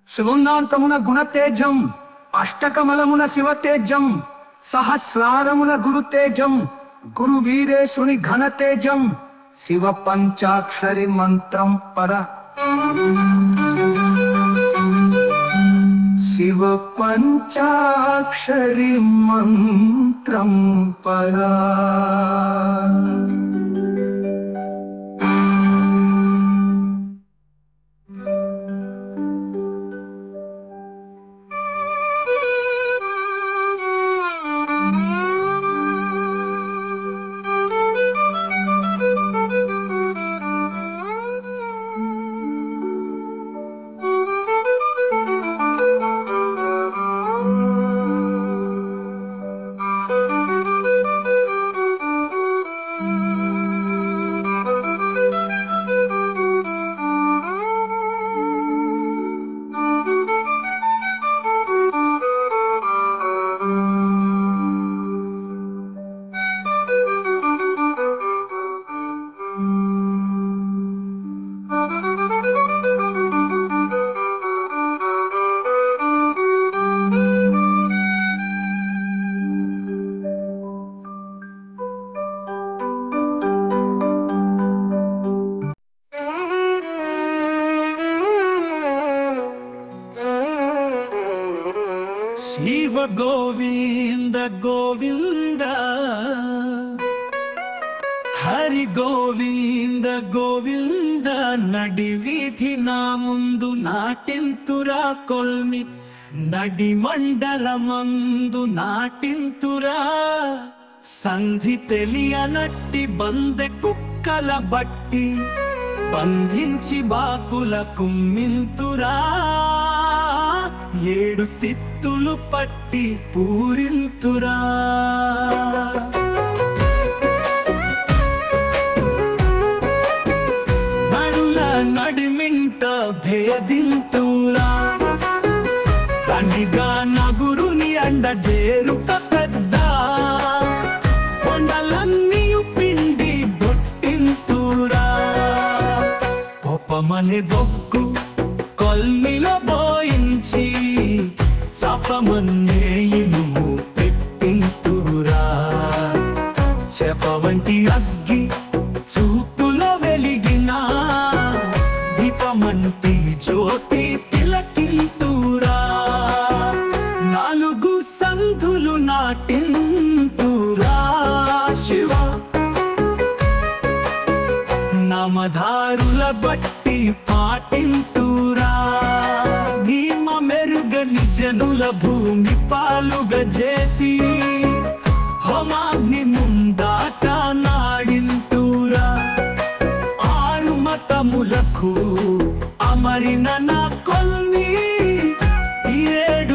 Speaker 3: శివోన్నాంతమున గుణతేజం అష్టకమలమున శివతేజం సహస్రారమున గురుతేజం గురు వీరేశుని ఘనతేజం శివ పంచాక్షరి మంత్రం పర శివ పంచాక్షరి మంత్రం పరా
Speaker 2: శివ గోవింద గోవింద హరి గోవింద గోవింద నడి వీధి నా ముందు నాటింతురా కొల్మి నడి మండలమందు నాటింతురా సంధి తెలియనట్టి బందె కుక్కల బట్టి బంధించి బాకుల కుమ్మింతురా ఏడు తిత్తులు పట్టి పూరింతురా నడుల నడిమింట భేదింతురా తనిగా నగురుని అండ జేరుక పెద్ద కొండలన్నీ పిండి బొట్టింతురా పొపమలే బొక్కు కొల్మిలో బోయించి చపమన్నేయును పెట్టింతురా చెప్పవంటి అగ్గి చూపులో వెలిగిన దీపమంటి జ్యోతి తిలకింతురా నాలుగు సంధులు నాటింతురా శివ నామధారుల బట్టి పాటింతురా నీమ మెరుగని జనుల భూమి పాలుగా చేసి హోమాగ్ని ముందాట నాడింతురా ఆరు మతములకు అమరిన నా కొల్ని ఏడు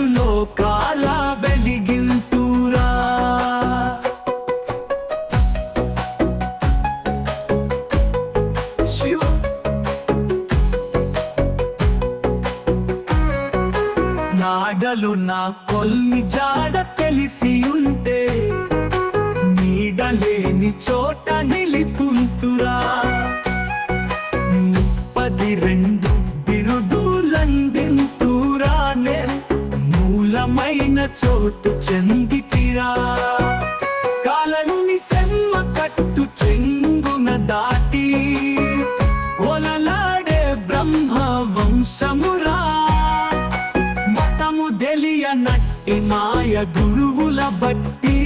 Speaker 2: లేని చోట నిలిపుంతురా 32 బిరుదులందింతురానే మూలమైన చోటు చెందితిరా కాలనుని సెమ్మ కట్టు చెంగున దాటి ఒలలాడే బ్రహ్మ వంశమురా మతము తెలియనట్టి మాయ గురువుల బట్టి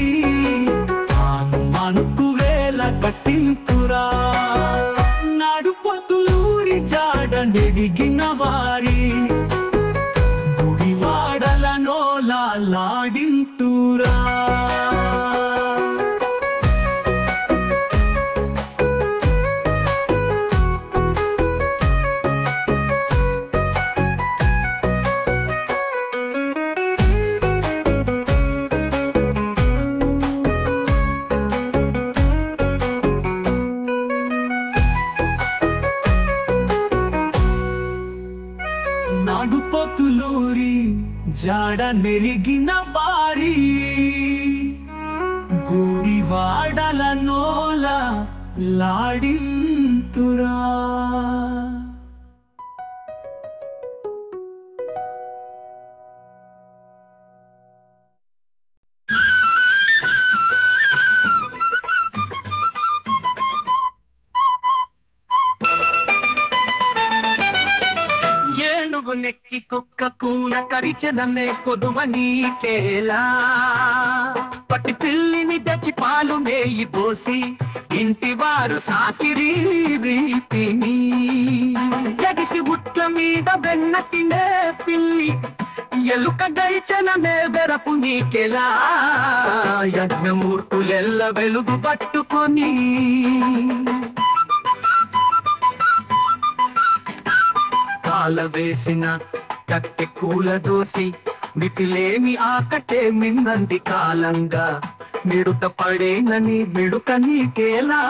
Speaker 2: తాను మనకు వేల కట్టింతురా నడుపొతులూరి జాడ నెరిగిన వారి గుడివాడలను లాడింతురా నడుపొతులూరి జాడ నెరిగిన వారి గుడివాడలను లాడింతురా
Speaker 3: ఏనుగు నెక్కి కుక్క కూన కరిచెదనే కొదువ నీకేలా పట్టి పిల్లిని తెచ్చి పాలు మేయి పోసి ఇంటి వారు సాకిరి రీతిని ఎగిసి ఉట్ల మీద వెన్న తినే పిల్లి ఎలుక గైచననే వెరపు నీకెలా యజ్ఞమూర్తులెల్ల వెలుగు పట్టుకొని కాల వేసిన కట్టె కూల దోసి మితిలేమి ఆకటే మిన్నంది కాలంగా మిడుత పడేనని మిడుక నీకేలా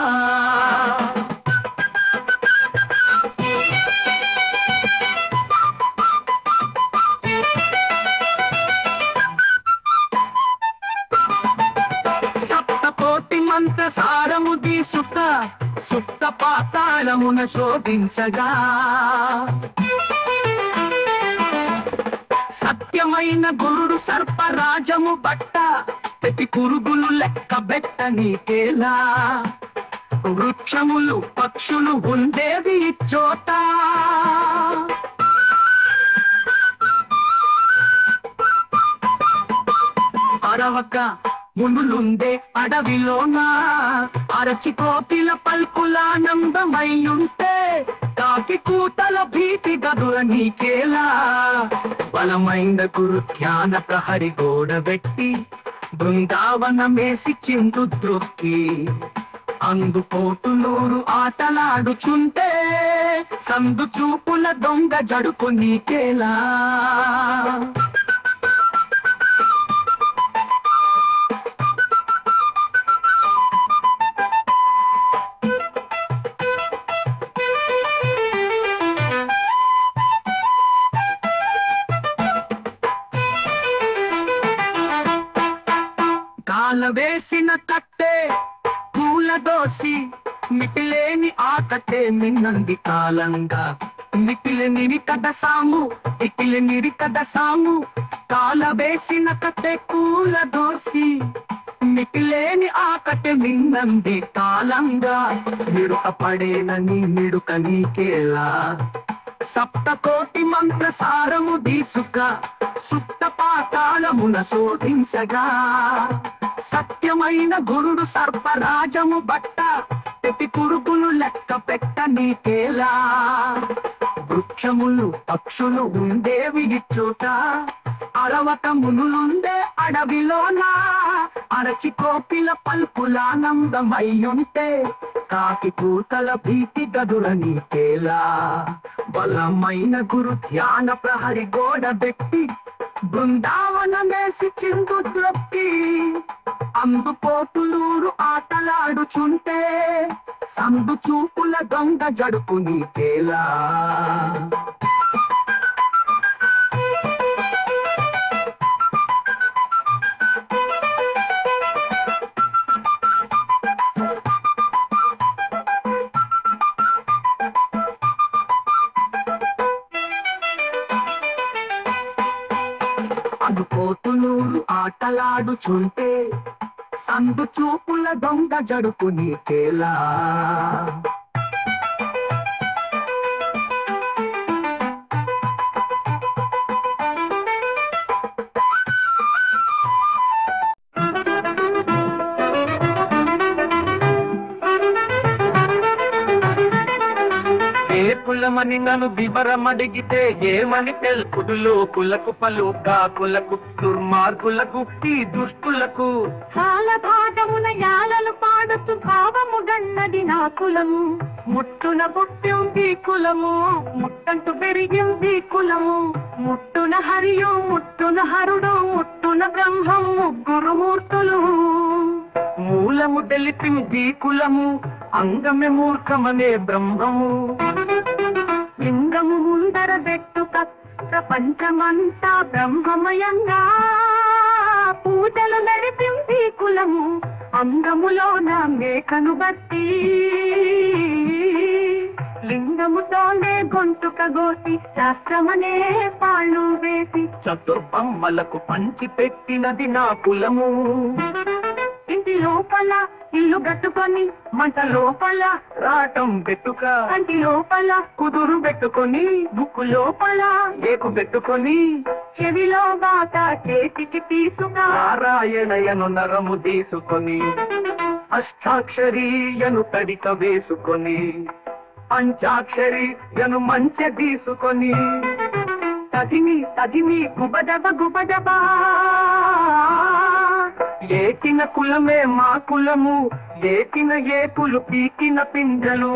Speaker 3: సప్తకోటి మంత్ర సారము దీసుక సుప్త పాతాళమున శోధించగా సత్యమైన గురుడు సర్పరాజము బట్ట ప్రతి పురుగులు లెక్క బెట్ట నీకేలా వృక్షములు పక్షులు ఉండేవి చోట అరవక మునులుండే అడవిలోన అరచి కోకిల పల్పులానందమయ్యుంటే కాకి కూతల భీతి గదుల నీకేలా బలమైన గురు ధ్యాన ప్రహరి గోడబెట్టి బృందావనమేసి చిందు ద్రొక్కి అందుపోటులూరు ఆటలాడుచుంటే సందు చూపుల దొంగ జడుపు నీకేలా కాల వేసిన కట్టే పూల దోసి మిటిలేని ఆకటే మిన్నంది కాలంగా మిటిలి నిరికద సాము ఇకిలి నిరికద సాము కాల వేసిన కట్టే పూల దోసి మిటిలేని ఆకటే మిన్నంది కాలంగా మిడుక పడేనని మిడుక నీకేలా సప్తకోటి మంత్ర సారము దీసుక సుప్త పాతాళమున శోధించగా సత్యమైన గురుడు సర్పరాజము బట్ట ప్రతి పురుగులు లెక్క పెట్ట నీకేలా వృక్షములు పక్షులు ఉండేవి చోట అరవక మునులుండే అడవిలోన అరచి కోకిల పల్పులానందమయ్యుంటే కాకి కూతల భీతి గదుల నీకేలా బలమైన గురు ధ్యాన ప్రహరి గోడ పెట్టి బృందావనమేసి చిందు ద్రొక్కి అందుపోటులూరు ఆటలాడుచుంటే సందు చూపుల దొంగ జడుపు నీకేలా కూర్చుంటే సందు చూపుల దొంగ జడుపు నీకేలా కులమని నన్ను వివరమడిగితే ఏమని తెలుపుదు లోకులకు పలు కాకులకు దుర్మార్గులకు ఈ దుష్టులకు
Speaker 4: చాలా భాగమున యాలలు పాడుతూ భావము గన్నది నా కులము
Speaker 3: ముట్టున పుట్టింది కులము ముట్టంటూ పెరిగింది కులము ముట్టున హరియు ముట్టున హరుడు ముట్టున బ్రహ్మం ముగ్గురు మూర్తులు మూలము తెలిపింది కులము అంగమే మూర్ఖమనే బ్రహ్మము
Speaker 4: లింగము ముందర పెట్టుక ప్రపంచమంతా బ్రహ్మమయంగా పూజలు నడిపింది కులము అంగములోన మేకను బట్టి లింగముతోనే గొంతుక గోసి శాస్త్రమనే పాళ్ళు వేసి
Speaker 3: చతుర్బొమ్మలకు పంచి పెట్టినది నా కులము
Speaker 4: ఇంటి లోపల ఇల్లు కట్టుకొని
Speaker 3: మంట లోపల రాటం పెట్టుక
Speaker 4: కంటి లోపల
Speaker 3: కుదురు పెట్టుకొని బుక్కు లోపల ఏకు పెట్టుకొని
Speaker 4: చెవిలో బాట చేతికి తీసుగా
Speaker 3: నారాయణయను నరము తీసుకొని అష్టాక్షరీయను తడిక వేసుకొని పంచాక్షరియను మంచె తీసుకొని తదిమి గుబదబ గుబదబా ఏకిన కులమే మా కులము ఏకిన ఏపులు పీకిన పింజలు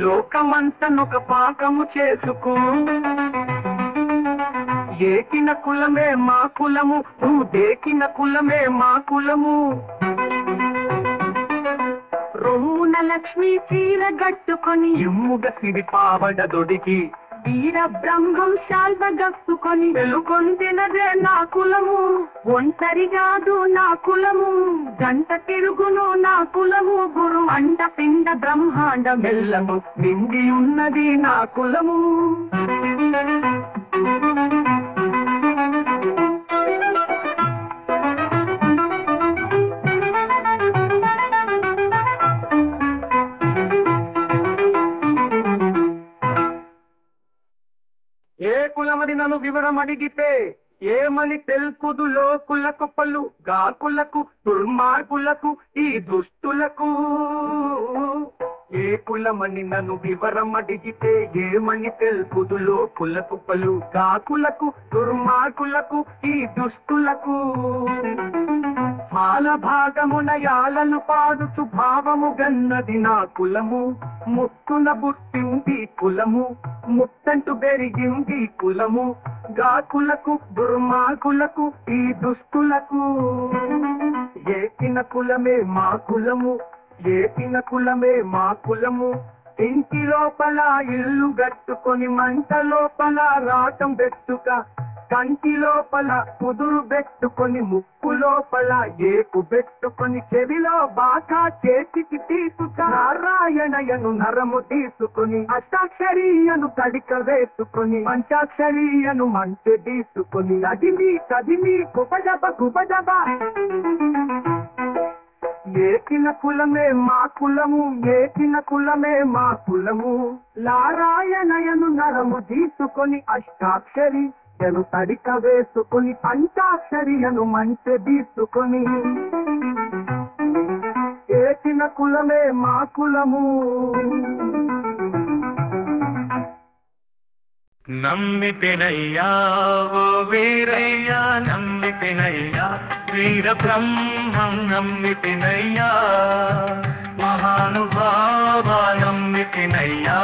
Speaker 3: లోకమంతనొక పాకము చేసుకో ఏకిన కులమే మా కులము దేకిన కులమే మా కులము
Speaker 4: రొమ్మున లక్ష్మీ చీర గట్టుకొని
Speaker 3: ఎమ్ముగ సిరి పావడ దొడికి
Speaker 4: వీర బ్రహ్మం శాల్వ గప్పుకొని వెలుగొందినదే నా కులము ఒంటరిగాదు నా కులము గంట తిరుగును నా కులము గురు అంట పిండ బ్రహ్మాండ
Speaker 3: మెల్లము నిండి ఉన్నది నా కులము ఏ కులమని నన్ను వివరం అడిగితే ఏమని తెలుపుదు లోకులకు పలు గాకులకు దుర్మార్గులకు ఈ దుష్టులకు ఏ కులమని నన్ను వివరం అడిగితే ఏమని తెలుపుదు లోకులకు పలు గాకులకు దుర్మార్గులకు ఈ దుష్టులకు పాల భాగమున యాలను పాడుతూ భావము గన్నది నా కులము ముట్టున బుట్టింది కులము ముట్టంటూ పెరిగింది కులము గాకులకు దుర్మార్గులకు ఈ దుష్టులకు ఏకిన కులమే మా కులము ఏకిన కులమే మా కులము ఇంటి లోపల ఇల్లు గట్టుకొని మంట లోపల రాటం పెట్టుక కంటి లోపల కుదురు పెట్టుకొని ముక్కు లోపల ఏకు పెట్టుకొని చెవిలో బాగా చేతికి తీసుక నారాయణయను నరము తీసుకొని అష్టాక్షరీయను తడిక వేసుకొని పంచాక్షరీయను మంచె తీసుకొని కదిమి గుబజబ ఏకిన కులమే మా కులము ఏకిన కులమే మా కులము నారాయణయను నరము తీసుకొని అష్టాక్షరి ఎను తడిక వేసుకొని పంచాక్షరియను మంచె తీసుకొని ఏకిన కులమే మా కులము
Speaker 5: నమ్మితినయ్యా ఓ వీరయ్యా నమ్మితినయ్యా వీర బ్రహ్మం నమ్మితినయ్యా మహానుభావ నమ్మితినయ్యా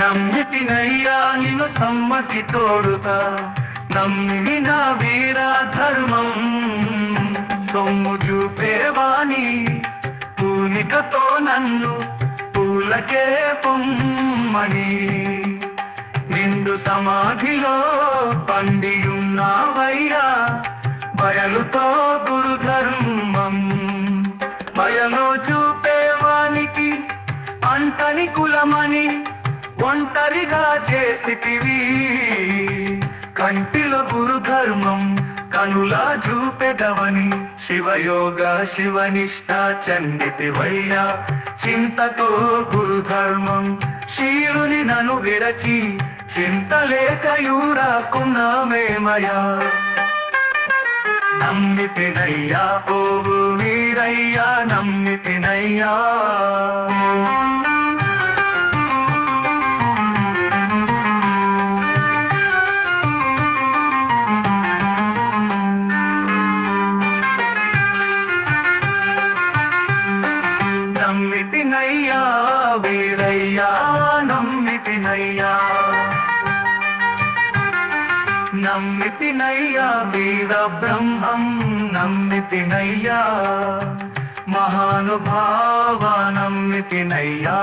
Speaker 5: నమ్మితినయ్యా నిన్ను సమ్మతి తోడుగా నమ్మిన వీర ధర్మం సొమ్ము చూపేవాణి పూనికతో నన్ను పూలకే పొమ్మని నిండు సమాధిలో పండియున్నావయ్యా బయలుతో గురుధర్మం బయలు చూపేవానికి అంతని కులమని ఒంటరిగా చేసితివి కంటిలో గురుధర్మం కనులా చూపెదవని శివయోగ శివనిష్ట చండితివయ్యా చింతతో గురుధర్మం శీలుని నను విడచి చింతలేకయూరాకున్నామేమయా నమ్మితినయ్యా ఓవు వీరయ్యా నమ్మితినయ్యా నమ్మితినయ్యా వీరయ్యా నమ్మితినయ్యా నమ్మితినయ్యా వీర బ్రహ్మం నమ్మితినయ్యా మహానుభావ నమ్మితినయ్యా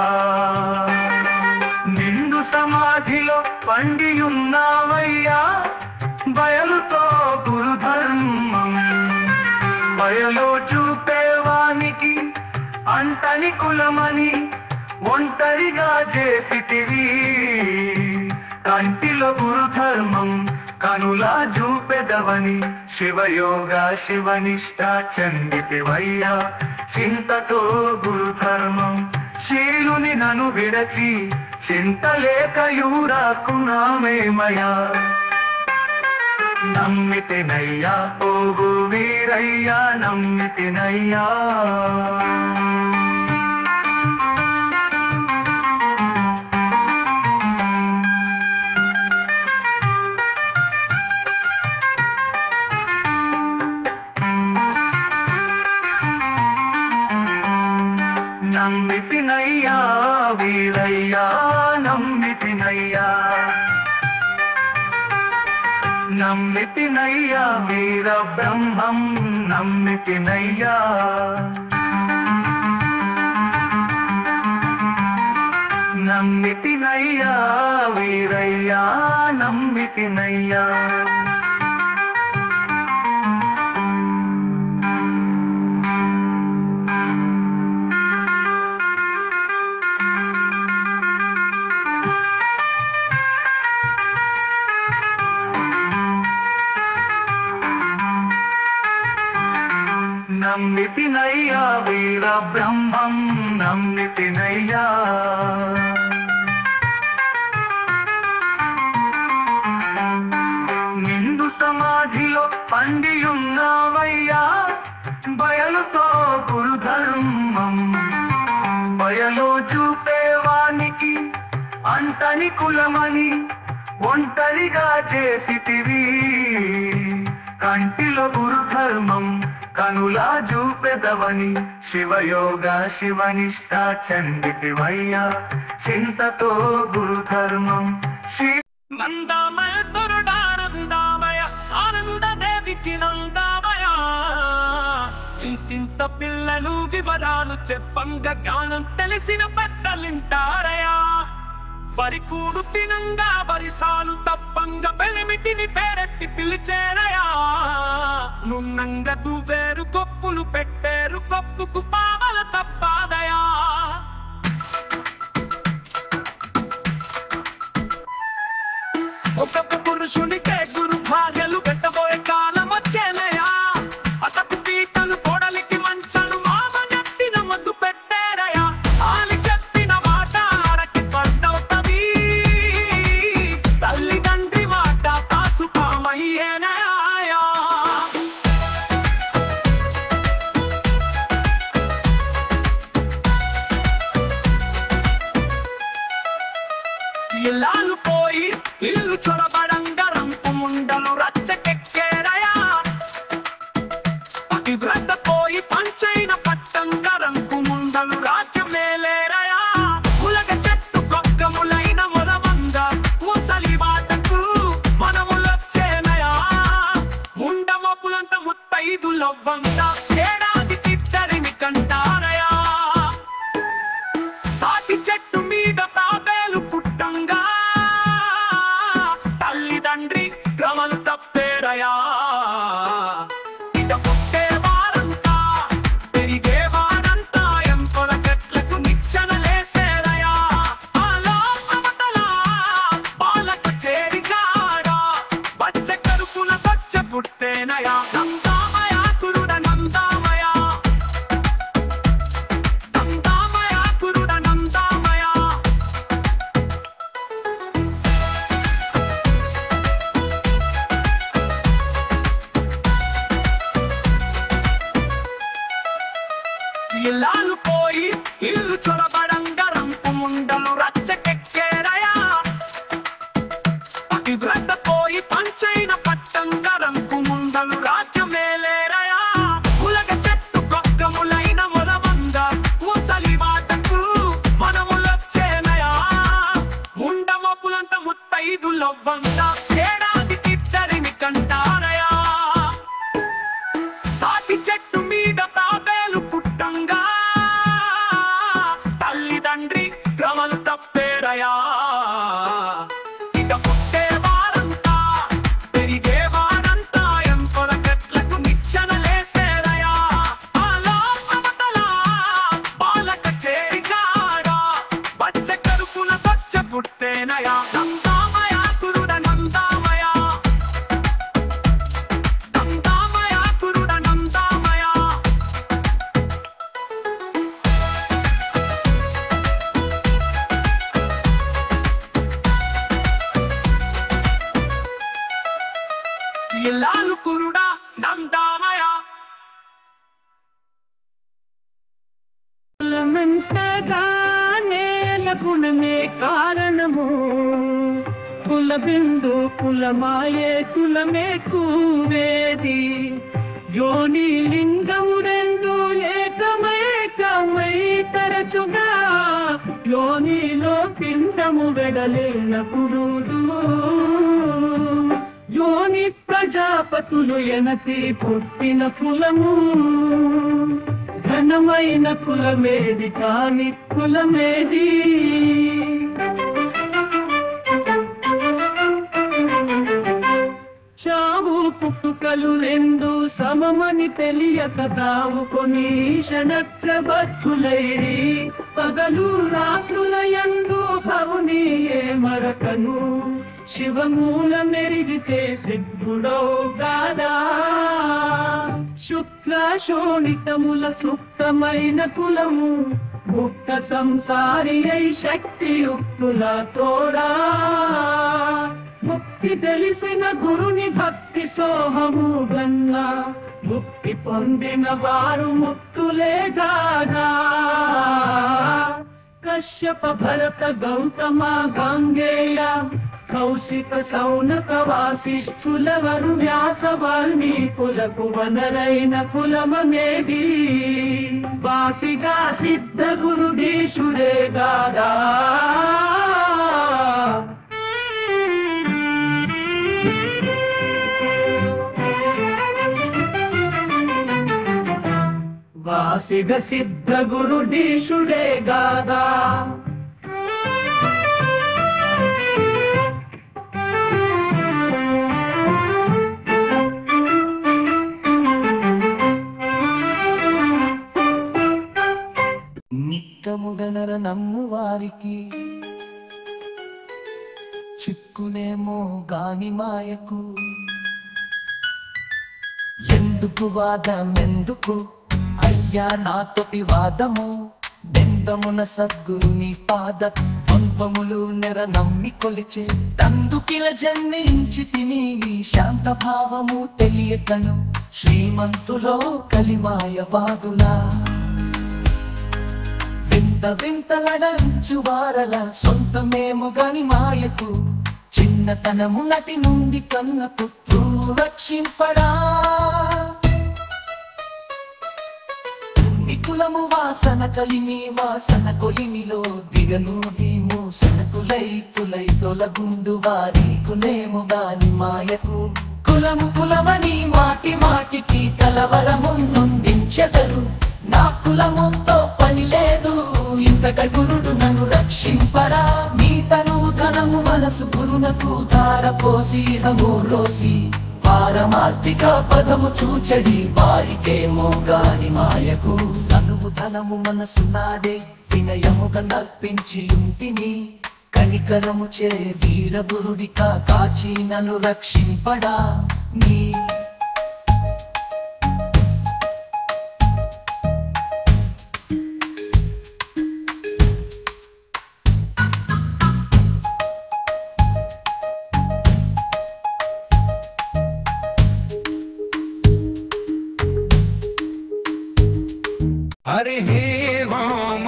Speaker 5: నిండు సమాధిలో పండియున్నావయ్యా బయలుతో గురుధర్మం బయలో చూపేవానికి అంతని కులమని ఒంటరిగా చేసితివి కంటిలో గురుధర్మం కనులా చూపెదవని శివయోగ శివనిష్ట చండితివయ్యా చింతతో గురుధర్మం శీలుని నను విడచి చింతలేకయూరాకున్నామేమయా నమ్మితినయ్యా ఓగు వీరయ్యా నమ్మితినయ్యా నమ్మితినయ్యా వీరయ్యా నమ్మితినయ్యా నమ్మితినయ్యా వీర బ్రహ్మం నమ్మితినయ్యా నమ్మితినయ్యా వీరయ్యా నమ్మితినయ్యా నమ్మితినయ్యా వీర బ్రహ్మం నమ్మితినయ్యా నిండు సమాధిలో పండియున్నావయ్యా బయలుతో గురుధర్మం బయలో చూపేవానికి అంతని కులమని ఒంటరిగా చేసితివి కంటిలో గురుధర్మం కనులా చూపెదవని శివయోగ శివనిష్ట చండితివయ్యా చింతతో గురుధర్మం
Speaker 2: నందామయ తొరుడానందామయ ఆనంద దేవికి నందామయ ఇంతింత పిల్లలు వివరాలు చెప్పంగా జ్ఞానం తెలిసిన పెద్దలింటారయా వరి కూడు తినంగా వరిసాలు తప్పంగా పెనిమిటిని పేరెత్తి పిలిచేరయా నున్నంగా దువ్వేరు కొప్పులు పెట్టేరు కొప్పుకు పావల తప్పాదయా ఒక పురుషునికే గురు భార్యలు పెట్టబోయే కాలం వచ్చేనయా అతకు పీటలు కొడలికి మంచలు మామ నెత్తిన మద్దు పెట్టేరయా ఆలి చెప్పిన మాట అరకి పడ్డవుతది తల్లిదండ్రి మాట తాసు పామయ్యేనయా ఇల్లాలు పోయి ఇల్లు చొరబడంగా రంపు ముండలు రచ్చకెక్కేరయా పతివ్రత పోయి పంచైన పట్టంగా రంపు ముండలు రాజ్యమేలేరయా ములగ చెట్టు కొక్కములైన మొలవంగ ముసలి వాటకు మనములొచ్చేనయా ముండమపులంత ముత్తైదులవ్వంగ ఏడాదికిద్దరిని కంటారయా తాటి చెట్టు మీద తాబేలు పుట్టంగా తల్లిదండ్రి క్రమలు తప్పేరయా ఇక పుట్టేవారంతా పెరిగేవారంతా ఎంకొల గట్లకు నిచ్చెనలేసేరయా అలా అవతల పాలకు చేరిగాడా బచ్చ కరుపున బచ్చ పుట్టేనయా నందామయ కురుడ నందామయ నందామయ కురుడ నందామయ ఇల్లాలు పోయి ఇల్లు చొరబడంగా రంపు ముండలు రచ్చకెక్కేరయా పతివ్రత పోయి పంచైన పట్టంగా రంపు ముండలు రాజ్యమేలేరయా ఉలగ చెట్టు కొక్కములైన మొలమంద ముసలి వాటకు మనములొచ్చేనయా ముండమపులంత ముత్తైదులవ్వంద ఏడాదికిద్దరిని కంటారయా తాటి చెట్టు మీద తాబేలు పుట్టంగా తల్లిదండ్రి క్రమలు తప్పేరయా ఇక పుట్టేవారంతా పెరిగేవారంతా ఎంపల గట్లకు నిచ్చెనలేసేరయా అలా అవతల బాలక చేరికాడా బచ్చ కరుపున బచ్చ పుట్టేనయా నందామయ కురుడ నందామయ నందామయ కురుడ నందామయ ఇల్లాలు కురుడ నందామయ
Speaker 3: కులమంతగా నేల గుణమే కారణము కుల బిందు కులమాయే కులమే కూవేది యోని లింగము రెండు ఏకమై తరచుగా యోనిలో పిండము వెడలేనప్పుడు యోని ప్రజాపతులు ఎనసి పుట్టిన కులము ఘనమైన కులమేది కాని కులమేది చావు పుట్టుకలు రెండు సమమని తెలియక దావుకొని క్షణప్రబద్ధులైరి పగలు రాత్రులయందు భవుని ఏ మరకను శివమూల మెరిగితే సిద్ధుడో గాదా శుక్ల శోణితముల సుప్తమైన కులము ముక్త సంసారి అయి శక్తియుక్తుల తోడా ముక్తి తెలిసిన గురుని భక్తి సోహము గన్న ముక్తి పొందిన వారు ముక్తులే గాదా కశ్యప భరత గౌతమ గంగేయ కౌశిక సౌనక వాసిష్ఠులవరు వ్యాస వాల్మీకులకు వనరైన కులమనేది వాసిగా సిద్ధ గురుడీశుడే గాదా వాసిగ సిద్ధ గురుడీశుడే గాదా
Speaker 7: నిత్తముగనర నమ్ము వారికి చిక్కునేమో గాని మాయకు ఎందుకు వాదమెందుకు అయ్యా నాతోటి వాదము బెందమున సద్గురుని పాద ద్వంద్వములు నెర నమ్మి కొలిచే తందుకిల జన్మించి తిని శాంత భావము తెలియకను శ్రీమంతులో కలిమాయవాదులా వింత వింతలడంచు వారల సొంతమేము గని మాయకు చిన్నతనము నటి నుండి కన్న పుత్రులు రక్షింపడా నికులము వాసన కలిమి వాసన కొలిమిలో దిగను మూసన కులై తొలగుండు వారి కునేము గాని మాయకు కులము కులమని మాటి మాటికి కలవరముందించెదరు నా కులముతో పని లేదు ఇంతక గురుడు నన్ను రక్షింపరా మీ తనువు ఘనము మనసు గురునకు ధారపోసి రోసి పారమార్థిక పదము చూచడి వారికేమో గాని మాయకు తనువు ధనము మనసు నాడే వినయముగా నర్పించి ఉంటిని కనికరము చే వీరగురుడిక కాచి నన్ను రక్షింపడా నీ
Speaker 2: హరి ఓం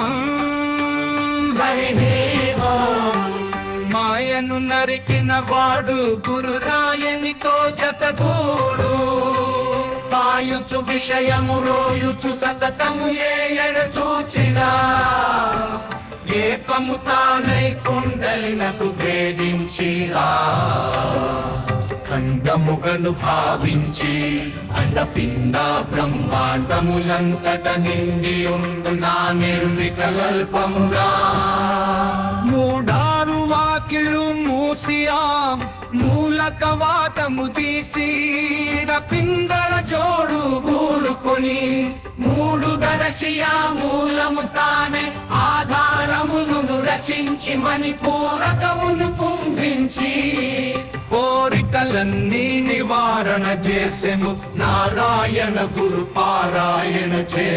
Speaker 2: మాయను నరికిన వాడు గురురాయనితో జతగూడు పాయుచు విషయము రోయుచు సతతము ఏడు చూచినా ఏకము తానై కుండలినకు భేదించిరా ఖండముగను భావించి అండపిండ బ్రహ్మాండములంతట నిండి ఉండు నా నిర్వికల్పముగా మూడారు వాకిళ్ళు మూసియా మూలక వాటము తీసి పింగళ జోడు గూడుకొని మూడు గడచియా మూలము తానే ఆధారమును రచించి మణిపూరకమును కుంభించి కోరికలన్నీ నివారణ చేసెను నారాయణ గురు పారాయణ చే